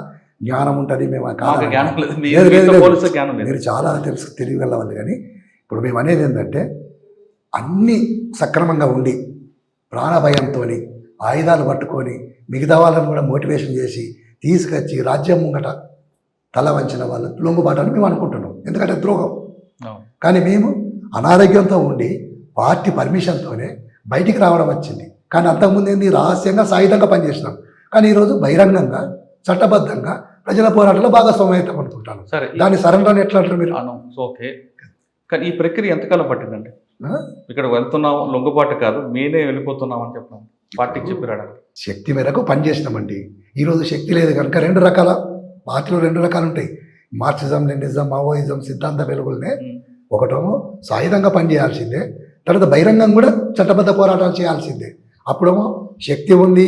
జ్ఞానం ఉంటుంది. మేము మీరు చాలా తెలియగల వాళ్ళు. కానీ ఇప్పుడు మేము అనేది ఏంటంటే అన్నీ సక్రమంగా ఉండి ప్రాణభయంతో ఆయుధాలు పట్టుకొని మిగతా వాళ్ళని కూడా మోటివేషన్ చేసి తీసుకొచ్చి రాజ్యం ముంగట తల వంచిన వాళ్ళు లొంగుబాటు అని మేము అనుకుంటున్నాం. ఎందుకంటే ద్రోహం. అవును. కానీ మేము అనారోగ్యంతో ఉండి పార్టీ పర్మిషన్తోనే బయటికి రావడం వచ్చింది. కానీ అంతకుముందు ఏంది, రహస్యంగా సాయుధంగా పనిచేసినాం. కానీ ఈరోజు బహిరంగంగా చట్టబద్ధంగా ప్రజల పోరాటంలో భాగస్వామ్యం అవుతాం అనుకుంటాను. సరే, దాన్ని సరెండర్ ఎట్లా అంటారు మీరు? ఓకే. కానీ ఈ ప్రక్రియ ఎంతకాలం పట్టిందండి? ఆ? ఇక్కడ వెళ్తున్నాం, లొంగుబాటు కాదు, మేనే వెళ్ళిపోతున్నాం అని చెప్పినాం, పార్టీకి చెప్పి రావడానికి. శక్తి మేరకు పనిచేసినామండి. ఈరోజు శక్తి లేదు కనుక రెండు రకాల పార్టీలు రెండు రకాలు ఉంటాయి. మార్క్సిజం, లెనినిజం, మావోయిజం సిద్ధాంత వెలుగులనే ఒకటేమో సాయుధంగా పనిచేయాల్సిందే, తర్వాత బహిరంగం కూడా చట్టబద్ధ పోరాటాలు చేయాల్సిందే. అప్పుడేమో శక్తి ఉంది,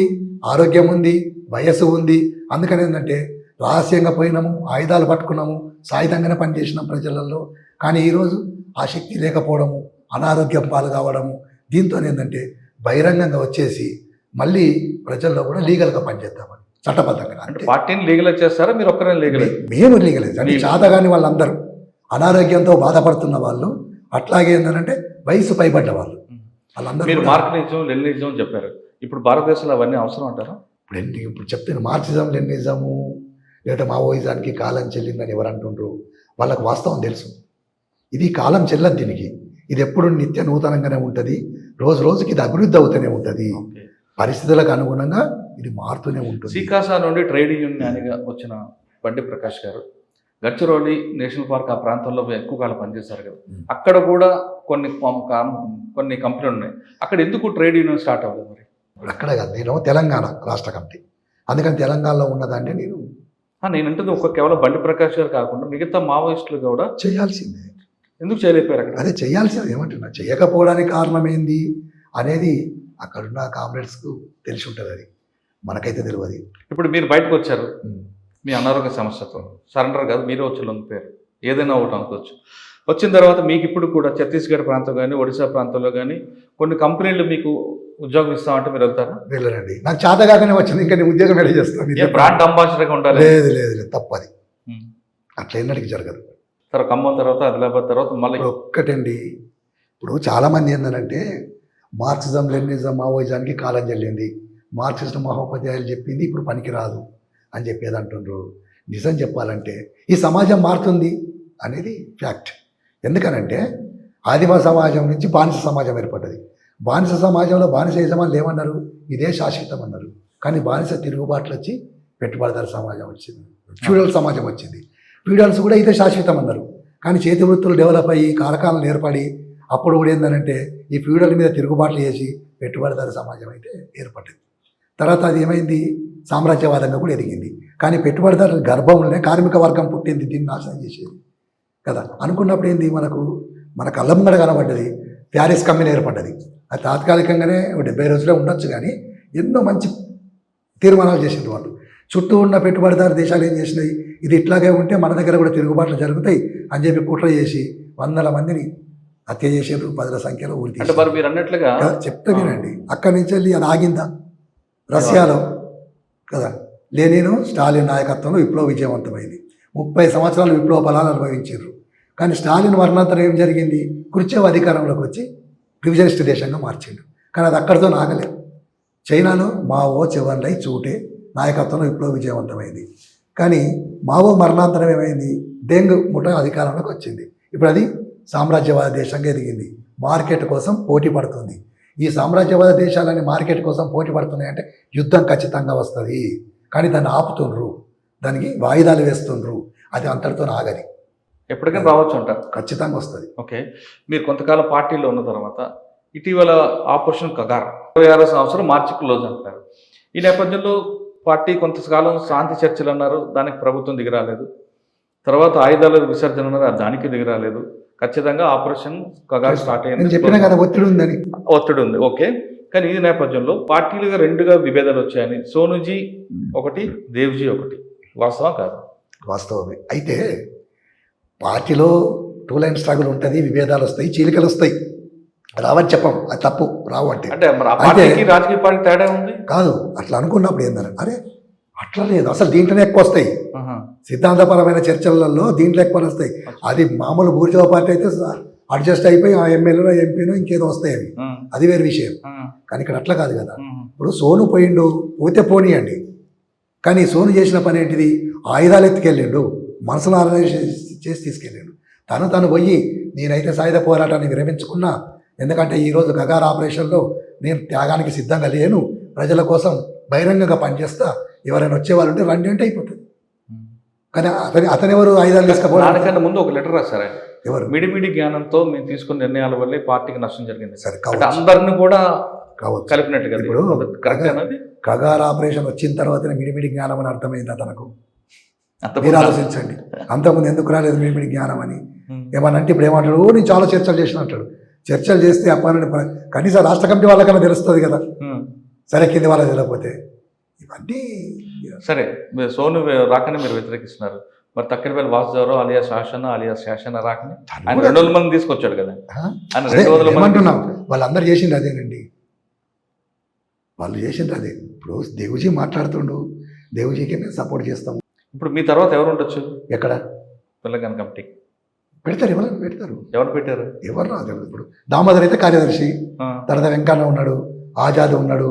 ఆరోగ్యం ఉంది, వయస్సు ఉంది. అందుకని ఏంటంటే రహస్యంగా పోయినాము, ఆయుధాలు పట్టుకున్నాము, సాయుధంగానే పనిచేసినాం ప్రజలలో. కానీ ఈరోజు ఆ శక్తి లేకపోవడము, అనారోగ్యం పాలు కావడము, దీంతో ఏంటంటే బహిరంగంగా వచ్చేసి మళ్ళీ ప్రజల్లో కూడా లీగల్గా పనిచేద్దామని చట్టబద్ధంగా. అంటే పార్టీని లీగలైజ్ చేస్తారా, మీరు ఒక్కరే లీగలైజ్? మేము లీగలైజ్ అంటే చాతగాని వాళ్ళందరూ అనారోగ్యంతో బాధపడుతున్న వాళ్ళు, అట్లాగే ఏంటంటే వయసు పైబడ్డ వాళ్ళు, వాళ్ళందరూ మీరు కూడా మార్క్సిజం, లెనినిజం చెప్పారు. ఇప్పుడు భారతదేశంలో అవన్నీ అవసరం అంటారా? ఇప్పుడు చెప్తాను, మార్క్సిజం, లెనినిజము లేదా మావోయిజానికి కాలం చెల్లిందని ఎవరు అంటుండ్రు? వాళ్ళకు వాస్తవం తెలుసు. ఇది కాలం చెల్లదు దీనికి. ఇది ఎప్పుడు నిత్య నూతనంగానే ఉంటుంది. రోజు రోజుకి ఇది అభివృద్ధి అవుతూనే ఉంటుంది. పరిస్థితులకు అనుగుణంగా ఇది మారుతూనే ఉంటుంది. సీకాసా నుండి ట్రేడ్ యూనియన్గా వచ్చిన బండి ప్రకాష్ గారు గడ్చిరోలి నేషనల్ పార్క్ ఆ ప్రాంతంలో ఎక్కువ కాలం పనిచేశారు కదా. అక్కడ కూడా కొన్ని కంపెనీలు ఉన్నాయి. అక్కడ ఎందుకు ట్రేడ్ యూనియన్ స్టార్ట్ అవ్వలేదు మరి? అక్కడ కాదు, నేను తెలంగాణ రాష్ట్ర కమిటీ, అందుకని తెలంగాణలో ఉన్నదాన్ని నేను అంటుంది ఒక కేవలం బండి ప్రకాష్ గారు కాకుండా మిగతా మావోయిస్టులు కూడా చేయాల్సిందే. ఎందుకు చేయలేకపోయారు అక్కడ? అదే చేయాల్సింది. ఏమంటున్నా, చేయకపోవడానికి కారణం ఏంది అనేది అక్కడున్న కామ్రేడ్స్కు తెలిసి ఉంటుంది. అది మనకైతే తెలియదు. ఇప్పుడు మీరు బయటకు వచ్చారు మీ అనారోగ్య సమస్యతో, సరెండర్ కాదు, మీరే వచ్చి లొంగిపోయారు, ఏదైనా ఒకటి అనుకోవచ్చు. వచ్చిన తర్వాత మీకు ఇప్పుడు కూడా ఛత్తీస్గఢ్ ప్రాంతం కానీ ఒడిశా ప్రాంతంలో కానీ కొన్ని కంపెనీలు మీకు ఉద్యోగం ఇస్తామంటే మీరు వెళ్తారా? వెళ్ళరండి, నాకు చేతగానే వచ్చింది. ఇంకా నేను ఉద్యోగం ఎడ చేస్తాను. బ్రాండ్ అంబాసిడర్గా ఉండాలి. లేదు లేదు లేదు, తప్పది. అట్లా ఎన్నటికి జరగదు. తర్వాత ఖమ్మం తర్వాత ఆదిలాబాద్ తర్వాత మళ్ళీ ఒక్కటండి. ఇప్పుడు చాలామంది ఏంటంటే మార్క్సిజం, లెనినిజం, మావోయిజానికి కాలం చెల్లింది, మార్క్సిస్ట్ మహోపాధ్యాయులు చెప్పింది ఇప్పుడు పనికిరాదు అని చెప్పేది అంటుండ్రు. నిజం చెప్పాలంటే ఈ సమాజం మారుతుంది అనేది ఫ్యాక్ట్. ఎందుకనంటే ఆదివాసీ సమాజం నుంచి బానిస సమాజం ఏర్పడ్డది. బానిస సమాజంలో బానిస యజమానులు ఏమన్నారు? ఇదే శాశ్వతం అన్నారు. కానీ బానిస తిరుగుబాట్లు వచ్చి పెట్టుబడిదారు సమాజం వచ్చింది, ఫ్యూడల్ సమాజం వచ్చింది. ఫ్యూడల్స్ కూడా ఇదే శాశ్వతం అన్నారు. కానీ చేతి వృత్తులు డెవలప్ అయ్యి కారకాలను ఏర్పడి అప్పుడు కూడా ఏంటంటే ఈ ఫ్యూడల్ మీద తిరుగుబాట్లు చేసి పెట్టుబడిదారు సమాజం అయితే ఏర్పడింది. తర్వాత అది ఏమైంది? సామ్రాజ్యవాదంగా కూడా ఎదిగింది. కానీ పెట్టుబడిదారుల గర్భంలోనే కార్మిక వర్గం పుట్టింది, దీన్ని నాశనం చేసేది కదా. అనుకున్నప్పుడు ఏంది, మన కళ్ళ ముంగడ కనబడ్డది ప్యారిస్ కంపెనీ ఏర్పడ్డది. అది తాత్కాలికంగానే 70 రోజులే ఉండొచ్చు, కానీ ఎన్నో మంచి తీర్మానాలు చేసిండ్రు వాళ్ళు. చుట్టూ ఉన్న పెట్టుబడిదారు దేశాలు ఏం చేసినాయి, ఇది ఇట్లాగే ఉంటే మన దగ్గర కూడా తిరుగుబాట్లు జరుగుతాయి అని చెప్పి కుట్ర చేసి 100 మందిని హత్య చేసేది, 10ల సంఖ్యలో ఊరి మీరు అన్నట్లుగా చెప్తే వినండి. అక్కడి నుంచి వెళ్ళి అది ఆగిందా? రష్యాలో కదా లెనిన్, స్టాలిన్ నాయకత్వంలో విప్లవ విజయవంతమైంది. 30 సంవత్సరాలు విప్లవ ఫలాలు అనుభవించారు. కానీ స్టాలిన్ మరణాంతరం ఏం జరిగింది? క్రుచ్చేవ్ అధికారంలోకి వచ్చి రివిజనిస్ట్ దేశంగా మార్చిండు. కానీ అది అక్కడితో ఆగలేదు. చైనాలో మావో, చెవన్లై, చూటే నాయకత్వంలో విప్లవ విజయవంతమైంది. కానీ మావో మరణాంతరం ఏమైంది? దెంగ్ ముఠా అధికారంలోకి వచ్చింది. ఇప్పుడు అది సామ్రాజ్యవాద దేశంగా ఎదిగింది, మార్కెట్ కోసం పోటీ పడుతుంది. ఈ సామ్రాజ్యవాద దేశాలని మార్కెట్ కోసం పోటీ పడుతున్నాయంటే యుద్ధం ఖచ్చితంగా వస్తుంది. కానీ దాన్ని ఆపుతుండ్రు, దానికి వాయిదాలు వేస్తుండ్రు. అది అంతటితో ఆగది, ఎప్పటికైనా రావచ్చు అంటారు. ఖచ్చితంగా వస్తుంది. ఓకే, మీరు కొంతకాలం పార్టీలో ఉన్న తర్వాత ఇటీవల ఆపరేషన్ కగార్ 26వ సంవత్సరం మార్చి క్లోజ్ అంటారు. ఈ నేపథ్యంలో పార్టీ కొంతకాలం శాంతి చర్చలు అన్నారు, దానికి ప్రభుత్వం దిగిరాలేదు. తర్వాత ఆయుధాల విసర్జన అన్నారు, దానికి దిగిరాలేదు. ఖచ్చితంగా ఆపరేషన్ కగార్ స్టార్ట్ అయింది. నేను చెప్పినా కదా, ఒత్తిడి ఉందని. ఒత్తిడి ఉంది, ఓకే. కానీ ఈ నేపథ్యంలో పార్టీలుగా రెండుగా విభేదాలు వచ్చాయని, సోనుజీ ఒకటి, దేవ్జీ ఒకటి, వాస్తవం కాదు? వాస్తవమే. అయితే పార్టీలో 2 లైన్ స్ట్రగుల్ ఉంటుంది, విభేదాలు వస్తాయి, చీలికలు వస్తాయి. రావని చెప్పం, అది తప్పు. రావు అంటే పార్టీకి రాజకీయ పార్టీ తేడా ఉంది కాదు. అట్లా అనుకున్నప్పుడు ఏందని, అరే అట్లా లేదు, అసలు దీంట్లోనే ఎక్కువ వస్తాయి. సిద్ధాంతపరమైన చర్చలలో దీంట్లో ఎక్కువ వస్తాయి. అది మామూలు బూర్జువా పార్టీ అయితే అడ్జస్ట్ అయిపోయి ఆ ఎమ్మెల్యేలో, ఎంపీనో ఇంకేదో వస్తాయి, అవి అది వేరే విషయం. కానీ ఇక్కడ అట్లా కాదు కదా. ఇప్పుడు సోను పోయిండు, పోతే పోనీయండి, కానీ సోను చేసిన పని ఏంటిది? ఆయుధాలు ఎత్తుకెళ్ళిండు, మనసులో ఆర్గనైజేషన్ చేసి తీసుకెళ్ళిండు. తను పోయి నేనైతే సాయుధ పోరాటాన్ని విరమించుకున్నా, ఎందుకంటే ఈరోజు గగార్ ఆపరేషన్లో నేను త్యాగానికి సిద్ధంగా లేను, ప్రజల కోసం బహిరంగంగా పనిచేస్తా, ఎవరైనా వచ్చేవాళ్ళు ఉంటే రండి అంటే అయిపోతుంది. కానీ అతనెవరు ఆయుధాలు తీసుకపోవడం? దానికన్నా ముందు ఒక లెటర్ రాశారు ఆయన. ఎవరు? మిడిమిడి జ్ఞానంతో మేము తీసుకున్న నిర్ణయాల వల్లే పార్టీకి నష్టం జరిగింది. సరే, అంటే కావచ్చు అందరిని కూడా కావచ్చు. కలిపినట్టుగా ఇప్పుడు కరెక్ట్ అన్నది. గగార్ ఆపరేషన్ వచ్చిన తర్వాతనే మిడిమిడి జ్ఞానం అని అర్థమైందా తనకు? అంత మీరు ఆలోచించండి. అంతకుముందు ఎందుకు రాలేదు మిడిమిడి జ్ఞానం అని? ఉమ్. ఏమన్నా అంటే ఇప్పుడు ఏమంటాడు, నేను చాలా చర్చలు చేసిన అంటాడు. చర్చలు చేస్తే అప్పని కనీసం రాష్ట్ర కమిటీ వాళ్ళకన్నా తెలుస్తుంది కదా. ఉమ్. సరే, కింది వాళ్ళకి తెలియకపోతే ఇవన్నీ సరే, మీరు సోను రాకని మీరు వ్యతిరేకిస్తున్నారు. మరి తక్కినపల్లి వాసుదేవరావు అలియా శాసన రాకని ఆయన 200 మంది తీసుకొచ్చాడు కదా. ఆయన అదే 200 మంది ఏమంటున్నాం, వాళ్ళందరూ చేసింది అదేనండి. వాళ్ళు చేసింది అదే. ఇప్పుడు దేవుజీ మాట్లాడుతుండు, దేవుజీకి మేము సపోర్ట్ చేస్తాము. ఇప్పుడు మీ తర్వాత ఎవరు ఉండొచ్చు ఎక్కడ తెలంగాణ కమిటీ? పెడతారు, ఎవరైనా పెడతారు. ఎవరు పెట్టారు? ఎవరు రాదు. ఇప్పుడు దామోదర్ అయితే కార్యదర్శి, ఆ. తర్వాత వెంకన్న ఉన్నాడు, ఆజాద్ ఉన్నాడు,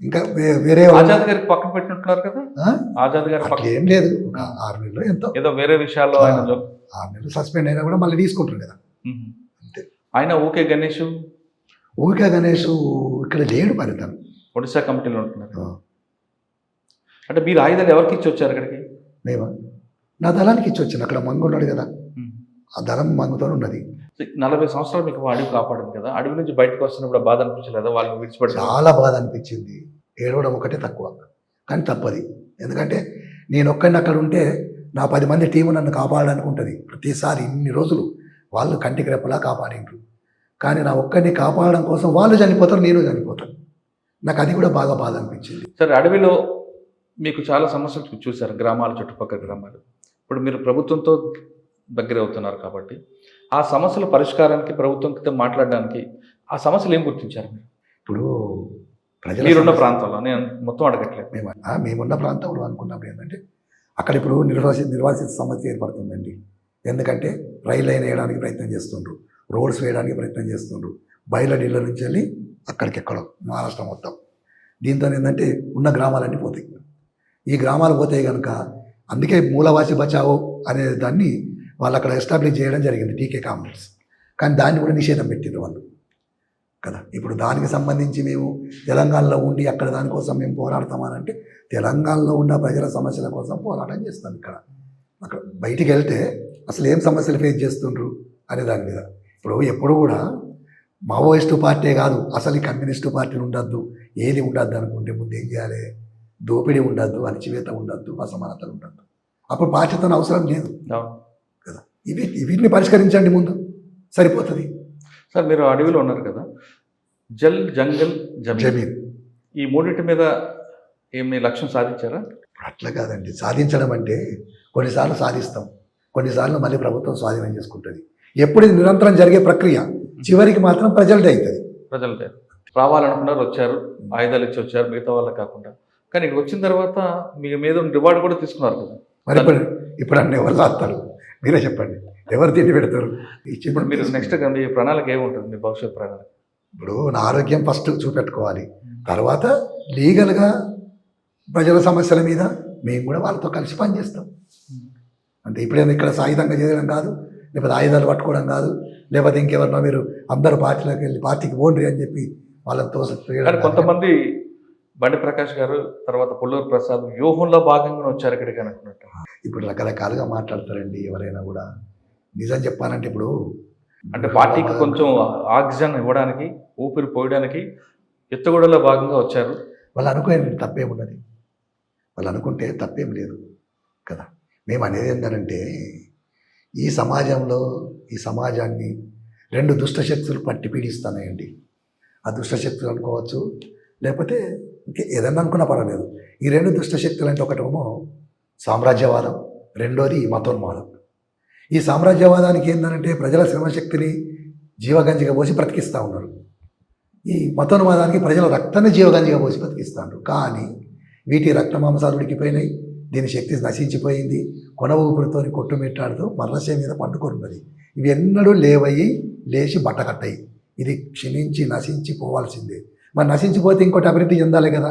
ఇంకా వేరే వాళ్ళు. ఆజాద్ గారికి పక్కన పెట్టినట్టున్నారు కదా. ఆ? ఆజాద్ గారి అట్లా పక్కన ఏం లేదు. ఒక 6 నెలలు ఎంతో, ఏదో వేరే విషయాల్లో ఆయన 6 నెలలు సస్పెండ్ అయినా కూడా మళ్ళీ తీసుకుంటారు కదా. అంతే. ఆయన ఓకే గణేష్ ఊరికే గణేష్ ఇక్కడ లేడు మరి తను. ఒడిశా కమిటీలో ఉంటున్నారు. అంటే మీరు ఆయుధాలు ఎవరికి ఇచ్చి వచ్చారు అక్కడికి? మేమా నా దళానికి ఇచ్చి వచ్చాను. అక్కడ మంగు ఉన్నాడు కదా, ఆ దళం మంగుతో ఉన్నది. 40 సంవత్సరాలు మీకు అడవి కాపాడింది కదా. అడవి నుంచి బయటకు వస్తున్నప్పుడు బాధ అనిపించలేదా వాళ్ళని విడిచిపెట్టి? చాలా బాధ అనిపించింది. ఏడవడం ఒకటే తక్కువ, కానీ తప్పది. ఎందుకంటే నేను ఒక్కడిని అక్కడ ఉంటే నా 10 మంది టీము నన్ను కాపాడడానికి ఉంటుంది. ప్రతిసారి ఇన్ని రోజులు వాళ్ళు కంటికి రెప్పలా కాపాడిండ్రు. కానీ నా ఒక్కడిని కాపాడడం కోసం వాళ్ళు చనిపోతారు, నేను చనిపోతాను. నాకు అది కూడా బాగా బాధ అనిపించింది. సరే, అడవిలో మీకు చాలా సమస్యలు చూశారు, గ్రామాలు, చుట్టుపక్కల గ్రామాలు. ఇప్పుడు మీరు ప్రభుత్వంతో దగ్గర అవుతున్నారు కాబట్టి ఆ సమస్యల పరిష్కారానికి ప్రభుత్వంతో మాట్లాడడానికి ఆ సమస్యలు ఏం గుర్తించారు మీరు? ఇప్పుడు మీరున్న ప్రాంతంలో, నేను మొత్తం అడగట్లేదు. మేమున్న ప్రాంతంలో అనుకున్నప్పుడు ఏంటంటే అక్కడ ఇప్పుడు నిర్వాసిత సమస్య ఏర్పడుతుందండి. ఎందుకంటే రైలు లైన్ వేయడానికి ప్రయత్నం చేస్తుండ్రు, రోడ్స్ వేయడానికి ప్రయత్నం చేస్తుండ్రు, బయలుడీళ్ళ నుంచి వెళ్ళి అక్కడికి ఎక్కడం మహారాష్ట్ర మొత్తం. దీంతో ఏంటంటే ఉన్న గ్రామాలన్నీ పోతాయి. ఈ గ్రామాలు పోతాయి కనుక అందుకే మూలవాసి బచావో అనే దాన్ని వాళ్ళు అక్కడ ఎస్టాబ్లిష్ చేయడం జరిగింది, టీకే కాంప్లెక్స్. కానీ దాన్ని కూడా నిషేధం పెట్టిండ్రు వాళ్ళు కదా. ఇప్పుడు దానికి సంబంధించి మేము తెలంగాణలో ఉండి అక్కడ దానికోసం మేము పోరాడతామనంటే తెలంగాణలో ఉన్న ప్రజల సమస్యల కోసం పోరాటం చేస్తాం. ఇక్కడ అక్కడ బయటికి వెళ్తే అసలు ఏం సమస్యలు ఫేస్ చేస్తుండ్రు అనే దాని మీద. ఇప్పుడు ఎప్పుడు కూడా మావోయిస్టు పార్టీ కాదు, అసలు ఈ కమ్యూనిస్టు పార్టీలు ఉండద్దు, ఏది ఉండద్దు అనుకుంటే ముందు ఏం చేయాలి? దోపిడీ ఉండద్దు, అణచివేత ఉండద్దు, అసమానతలు ఉండద్దు. అప్పుడు పార్టీతో అవసరం లేదు కదా. వీటిని పరిష్కరించండి ముందు, సరిపోతుంది. సార్, మీరు అడవిలో ఉన్నారు కదా, జల్, జంగల్, జమీన్, ఈ మూడింటి మీద ఏమి లక్ష్యం సాధించారా? అట్లా కాదండి. సాధించడం అంటే కొన్నిసార్లు సాధిస్తాం, కొన్నిసార్లు మళ్ళీ ప్రభుత్వం స్వాధీనం చేసుకుంటుంది. ఎప్పుడు ఇది నిరంతరం జరిగే ప్రక్రియ, చివరికి మాత్రం ప్రజలదే అవుతుంది. ప్రజలదే రావాలనుకున్నారు, వచ్చారు, ఆయుధాలు ఇచ్చి వచ్చారు, మిగతా వాళ్ళకి కాకుండా. కానీ ఇక్కడ వచ్చిన తర్వాత మీ మీద రివార్డు కూడా తీసుకున్నారు కదా. మరి ఇప్పుడు అన్నీ ఎవరు రాస్తారు? మీరే చెప్పండి, ఎవరు తిండి పెడతారు? ఇప్పుడు మీరు నెక్స్ట్ మీ ప్రణాళిక ఏముంటుంది, మీ భవిష్యత్ ప్రణాళిక? ఇప్పుడు నా ఆరోగ్యం ఫస్ట్ చూపెట్టుకోవాలి, తర్వాత లీగల్గా ప్రజల సమస్యల మీద మేము కూడా వాళ్ళతో కలిసి పనిచేస్తాం. అంటే ఇప్పుడైనా ఇక్కడ సాయుధంగా చేయడం కాదు, లేకపోతే ఆయుధాలు పట్టుకోవడం కాదు, లేకపోతే ఇంకెవరినో మీరు అందరూ పార్టీలోకి వెళ్ళి పార్టీకి పోండి అని చెప్పి వాళ్ళతో. కొంతమంది బండి ప్రకాష్ గారు, తర్వాత పుల్లూరు ప్రసాద్ వ్యూహంలో భాగంగా వచ్చారు ఇక్కడికి అనుకున్నట్టు. ఇప్పుడు రకరకాలుగా మాట్లాడతారండి ఎవరైనా కూడా. నిజం చెప్పాలంటే ఇప్పుడు అంటే పార్టీకి కొంచెం ఆక్సిజన్ ఇవ్వడానికి, ఊపిరి పోయడానికి ఎత్తుగడలో భాగంగా వచ్చారు. వాళ్ళు అనుకునే తప్పేమున్నది, వాళ్ళు అనుకుంటే తప్పేం లేదు కదా. మేము అనేది ఏంటంటే ఈ సమాజంలో, ఈ సమాజాన్ని 2 దుష్టశక్తులు పట్టి పీడిస్తున్నాయండి. ఆ దుష్టశక్తులు అనుకోవచ్చు, లేకపోతే ఇంకే ఏదన్నా అనుకున్నా పర్వాలేదు. ఈ 2 దుష్టశక్తులు అంటే ఒకటేమో సామ్రాజ్యవాదం, రెండోది మతోన్మాదం. ఈ సామ్రాజ్యవాదానికి ఏంటంటే ప్రజల శ్రమశక్తిని జీవగంజిగా పోసి బ్రతికిస్తూ ఉన్నారు. ఈ మతోన్మాదానికి ప్రజల రక్తాన్ని జీవగంజిగా పోసి బ్రతికిస్తారు. కానీ వీటి రక్త మాంసాలు ఉడికిపోయినాయి, దీని శక్తి నశించిపోయింది, కొన ఊపిరితో కొట్టుమిట్టాడుతూ మరణశయ మీద పట్టుకొన్నది. ఇవి ఎన్నడూ లేవయి లేచి బట్టకట్టాయి. ఇది క్షీణించి నశించి పోవాల్సిందే. మరి నశించిపోతే ఇంకోటి అభివృద్ధి చెందాలి కదా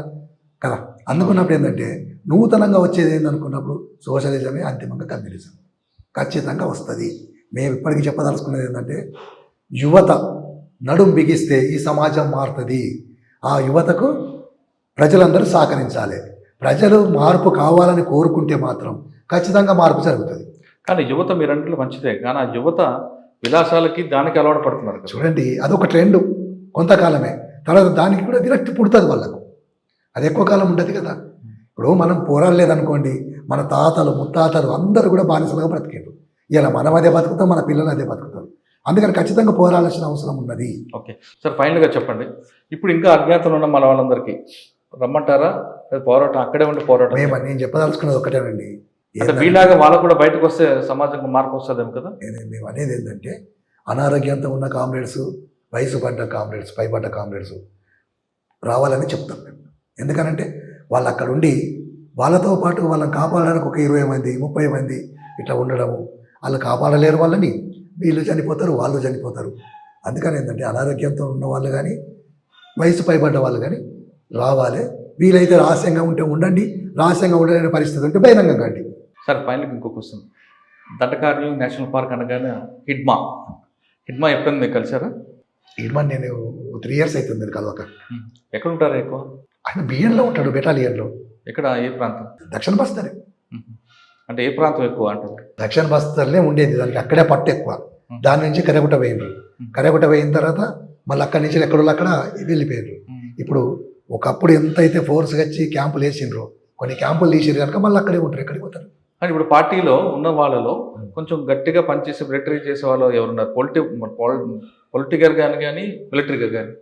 కదా. అందుకున్నప్పుడు ఏంటంటే నూతనంగా వచ్చేది ఏందనుకున్నప్పుడు సోషలిజమే అంతిమంగా కమ్యూనిజం ఖచ్చితంగా వస్తుంది. మేము ఇప్పటికీ చెప్పదలుచుకున్నది ఏంటంటే యువత నడుం బిగిస్తే ఈ సమాజం మారుతుంది. ఆ యువతకు ప్రజలందరూ సహకరించాలి. ప్రజలు మార్పు కావాలని కోరుకుంటే మాత్రం ఖచ్చితంగా మార్పు జరుగుతుంది. కానీ యువత మీరంటే మంచిదే, కానీ ఆ యువత విలాసాలకి దానికి అలవాటు పడుతున్నారు కదా. చూడండి, అదొక ట్రెండ్ కొంతకాలమే, తర్వాత దానికి కూడా విరక్తి పుడుతుంది వాళ్ళకు. అది ఎక్కువ కాలం ఉంటుంది కదా. ఇప్పుడు మనం పోరాడలేదనుకోండి, మన తాతలు ముత్తాతలు అందరూ కూడా బానిసలుగా బ్రతికారు. ఇలా మనం అదే బతుకుతాం, మన పిల్లలు అదే బతుకుతారు. అందుకని ఖచ్చితంగా పోరాడాల్సిన అవసరం ఉన్నది. ఓకే సార్, ఫైనల్గా చెప్పండి, ఇప్పుడు ఇంకా అజ్ఞాతంలో ఉన్న మన వాళ్ళందరికీ రమ్మంటారా, పోరాటం అక్కడే ఉండి పోరాటం? నేను చెప్పదలుచుకున్నది ఒకటేనండి, అంటే వీళ్ళగా వాళ్ళకు కూడా బయటకు వస్తే సమాజంలో మార్పు వస్తుందేమో కదా. మేము అనేది ఏంటంటే అనారోగ్యంతో ఉన్న కామ్రేడ్స్, వయసు పడ్డ కామ్రేడ్స్, పైపడ్డ కామ్రేడ్స్ రావాలని చెప్తాం మేము. ఎందుకనంటే వాళ్ళు అక్కడ ఉండి వాళ్ళతో పాటు వాళ్ళని కాపాడడానికి ఒక 20 మంది 30 మంది ఇట్లా ఉండడము, వాళ్ళు కాపాడలేరు వాళ్ళని, వీళ్ళు చనిపోతారు, వాళ్ళు చనిపోతారు. అందుకని ఏంటంటే అనారోగ్యంతో ఉన్న వాళ్ళు కానీ వయసు పైబడ్డ వాళ్ళు కానీ రావాలి. వీలైతే రహస్యంగా ఉంటే ఉండండి, రహస్యంగా ఉండలేని పరిస్థితి ఉంటే బహిరంగంగా కండి. సార్ ఫైనల్గా ఇంకో క్వశ్చన్, దండకారణ్యం నేషనల్ పార్క్ అనగానే హిడ్మా ఎప్పుడైనా మీరు కలిసారా? ఇర్మాన్ నేను 3 years అవుతుంది మీరు కలవక. ఎక్కడ ఉంటారు ఎక్కువ? ఆయన బియ్యంలో ఉంటాడు, బెటాలియన్లో. ఎక్కడ, ఏ ప్రాంతం? దక్షిణ బస్తరే. అంటే ఏ ప్రాంతం ఎక్కువ అంటారు? దక్షిణ బస్తర్లే ఉండేది, దానికి అక్కడే పట్టు ఎక్కువ. దాని నుంచి కరేగుట్ట పోయినరు, కరేగుట్ట పోయిన తర్వాత మళ్ళీ అక్కడి నుంచి ఎక్కడో అక్కడ వెళ్ళిపోయారు. ఇప్పుడు ఒకప్పుడు ఎంత అయితే ఫోర్స్గా వచ్చి క్యాంపులు వేసిండ్రో, కొన్ని క్యాంపులు తీసిరు కనుక మళ్ళీ అక్కడే ఉంటారు, ఎక్కడికి పోతారు. అంటే ఇప్పుడు పార్టీలో ఉన్న వాళ్ళలో కొంచెం గట్టిగా పనిచేసి మిలిటరీ చేసే వాళ్ళు ఎవరున్నారు? పొలిటికల్ కానీ మిలిటరీగా కానీ,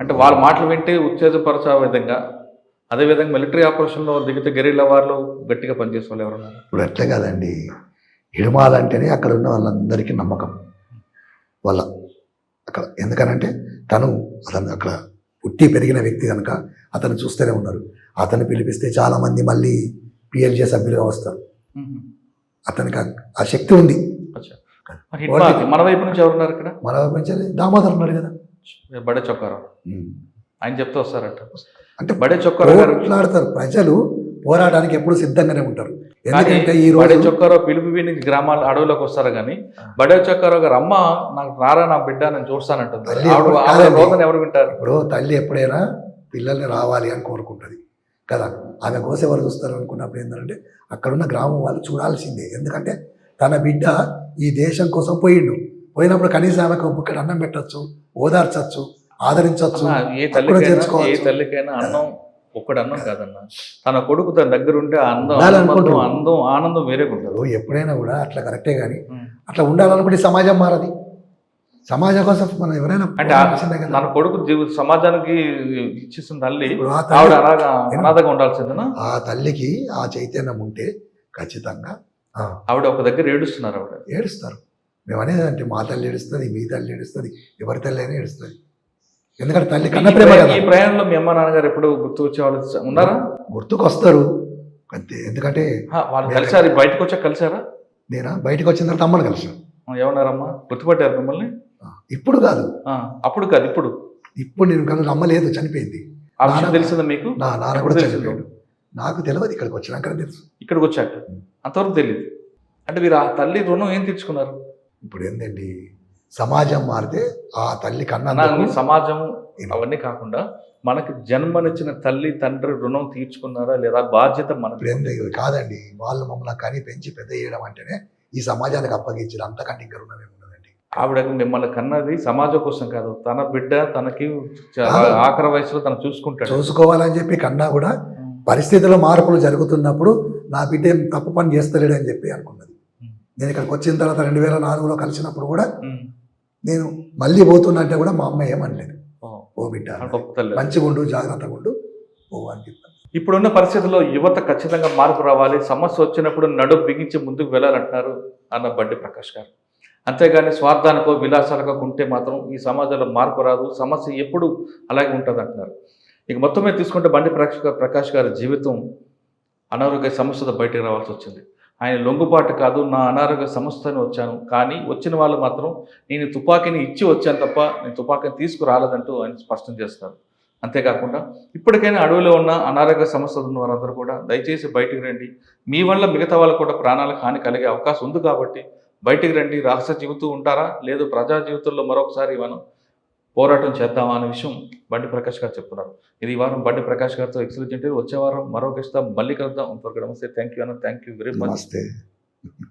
అంటే వాళ్ళ మాటలు వింటే ఉత్తేజపరచే విధంగా, అదేవిధంగా మిలిటరీ ఆపరేషన్లో దిగితే గెరిల్లా వారిలో గట్టిగా పనిచేసే వాళ్ళు ఎవరున్నారు? ఇప్పుడు ఎట్లా కాదండి, హిడమాలంటేనే అక్కడ ఉన్న వాళ్ళందరికీ నమ్మకం వాళ్ళ అక్కడ. ఎందుకనంటే అతను అక్కడ పుట్టి పెరిగిన వ్యక్తి కనుక అతను చూస్తూనే ఉన్నారు. అతను పిలిపిస్తే చాలామంది మళ్ళీ పిఎల్జే సభ్యులుగా వస్తారు. అతనికి ఆ శక్తి ఉంది. మన వైపు నుంచి ఎవరున్నారు ఇక్కడ? మన వైపు నుంచి దామోదర్ ఉన్నాడు కదా, బడే చొక్కారావు. ఆయన చెప్తే వస్తారట. అంటే బడే చొక్కారావు మాట్లాడతారు. ప్రజలు పోరాటానికి ఎప్పుడు సిద్ధంగానే ఉంటారు. ఎందుకంటే ఈ బడే చొక్కారావు పిలుపు విని గ్రామాలు అడవులకు వస్తారు, కానీ బడే చొక్కారావు గారు అమ్మ నాకు రారా నా బిడ్డ నేను చూస్తానంటుంది. ఎవరు వింటారు? ఇప్పుడు తల్లి ఎప్పుడైనా పిల్లల్ని రావాలి అని కోరుకుంటుంది కదా, ఆమె కోసం ఎవరు చూస్తారు అనుకున్నప్పుడు ఏంటంటే అక్కడున్న గ్రామం వాళ్ళు చూడాల్సిందే. ఎందుకంటే తన బిడ్డ ఈ దేశం కోసం పోయినప్పుడు కనీసం ఆమెకు ఇక్కడ అన్నం పెట్టచ్చు, ఓదార్చచ్చు, ఆదరించవచ్చు. ఏ తల్లికైనా అన్నం ఒక్కడు అన్నం కాదన్న, తన కొడుకు తన దగ్గర ఉంటే ఆనందం వేరే ఉంటుంది. ఎప్పుడైనా కూడా అట్లా కరెక్టే, కానీ అట్లా ఉండాలనుకుంటే సమాజం మారది. సమాజం కోసం మనం ఎవరైనా అంటే తన కొడుకు సమాజానికి ఇచ్చేసిన తల్లి అనాథగా ఉండాల్సిందేనా? ఆ తల్లికి ఆ చైతన్యం ఉంటే ఖచ్చితంగా ఆవిడ ఒక దగ్గర ఏడుస్తున్నారు. ఏడుస్తారు. మేము అనేది అంటే మా తల్లి ఏడుస్తుంది, మీ తల్లి ఏడుస్తుంది, ఎవరి తల్లి అయినా ఏడుస్తుంది. ఎందుకంటే తల్లి కన్న ప్రేమ. ఈ ప్రయాణంలో మీ అమ్మ నాన్నగారు ఎప్పుడు గుర్తు వచ్చేవాళ్ళు ఉన్నారా? గుర్తుకు వస్తారు అంతే. ఎందుకంటే వాళ్ళు కలిసారు, బయటకు వచ్చాక కలిసారా? నేనా బయటకు వచ్చిన తర్వాత అమ్మని కలిసాను. ఏమన్నారమ్మా? గుర్తుపట్టారు మిమ్మల్ని? ఇప్పుడు కాదు, అప్పుడు కాదు, ఇప్పుడు నేను కన్నా అమ్మలేదు, చనిపోయింది. తెలిసిందా మీకు? నా నాన్న కూడా చనిపోయాడు. నాకు తెలియదు, ఇక్కడికి వచ్చినాక తెలుసు. ఇక్కడికి వచ్చాక అంతవరకు తెలియదు. అంటే మీరు ఆ తల్లి రుణం ఏం తీర్చుకున్నారు? ఇప్పుడు ఏంటండి, సమాజం మారితే ఆ తల్లి కన్నా సమాజం అవన్నీ కాకుండా మనకి జన్మనిచ్చిన తల్లి తండ్రి రుణం తీర్చుకున్నారా లేదా? బాధ్యత మనకు కాదండి. వాళ్ళు మమ్మల్ని కానీ పెంచి పెద్ద చేయడం అంటేనే ఈ సమాజానికి అప్పగించారు. అంతకంటే ఇంకా రుణం ఏమున్నదండి. ఆవిడ మిమ్మల్ని కన్నది సమాజం కోసం కాదు, తన బిడ్డ తనకి ఆఖరి వయసులో తను చూసుకోవాలని చెప్పి కన్నా కూడా పరిస్థితుల్లో మార్పులు జరుగుతున్నప్పుడు నా బిడ్డ ఏం తప్పు పని చేస్తలేడు అని చెప్పి అనుకున్నది. నేను ఇక్కడికి వచ్చిన తర్వాత 2004లో కలిసినప్పుడు కూడా నేను మళ్ళీ పోతున్నా అంటే కూడా మా అమ్మ ఏమనలేదు, ఓ బిడ్డ మంచిగా ఉండు, జాగ్రత్తగా ఉండు, ఓ అని చెప్పాను. ఇప్పుడున్న పరిస్థితుల్లో యువత ఖచ్చితంగా మార్పు రావాలి, సమస్య వచ్చినప్పుడు నడుము బిగించి ముందుకు వెళ్ళాలంటున్నారు అన్న బండి ప్రకాష్ గారు. అంతేగాని స్వార్థానికో విలాసాలకో ఉంటే మాత్రం ఈ సమాజంలో మార్పు రాదు, సమస్య ఎప్పుడు అలాగే ఉంటుంది అంటున్నారు. ఇక మొత్తం మీద తీసుకుంటే బండి ప్రకాష్ గారి జీవితం అనారోగ్య సమస్యతో బయటకు రావాల్సి వచ్చింది. ఆయన లొంగుబాటు కాదు, నా అనారోగ్య సమస్యని వచ్చాను, కానీ వచ్చిన వాళ్ళు మాత్రం నేను తుపాకీని ఇచ్చి వచ్చాను తప్ప నేను తుపాకీని తీసుకురాలేదంటూ ఆయన స్పష్టం చేస్తారు. అంతేకాకుండా ఇప్పటికైనా అడవిలో ఉన్న అనారోగ్య సమస్యలు ఉన్న వారందరూ కూడా దయచేసి బయటికి రండి. మీ వల్ల మిగతా వాళ్ళకు కూడా ప్రాణాలకు హాని కలిగే అవకాశం ఉంది కాబట్టి బయటికి రండి. రహస్య జీవితం ఉంటారా లేదు ప్రజా జీవితంలో మరొకసారి మనం పోరాటం చేద్దామా అనే విషయం బండి ప్రకాష్ గారు చెప్తున్నారు. ఇది ఈ వారం బండి ప్రకాష్ గారితో ఎక్సలెంట్. వచ్చే వారం మరో గెస్ట్ మళ్ళీ కలుద్దాం. నమస్తే. థ్యాంక్ యూ అన్న. Thank you very much. నమస్తే.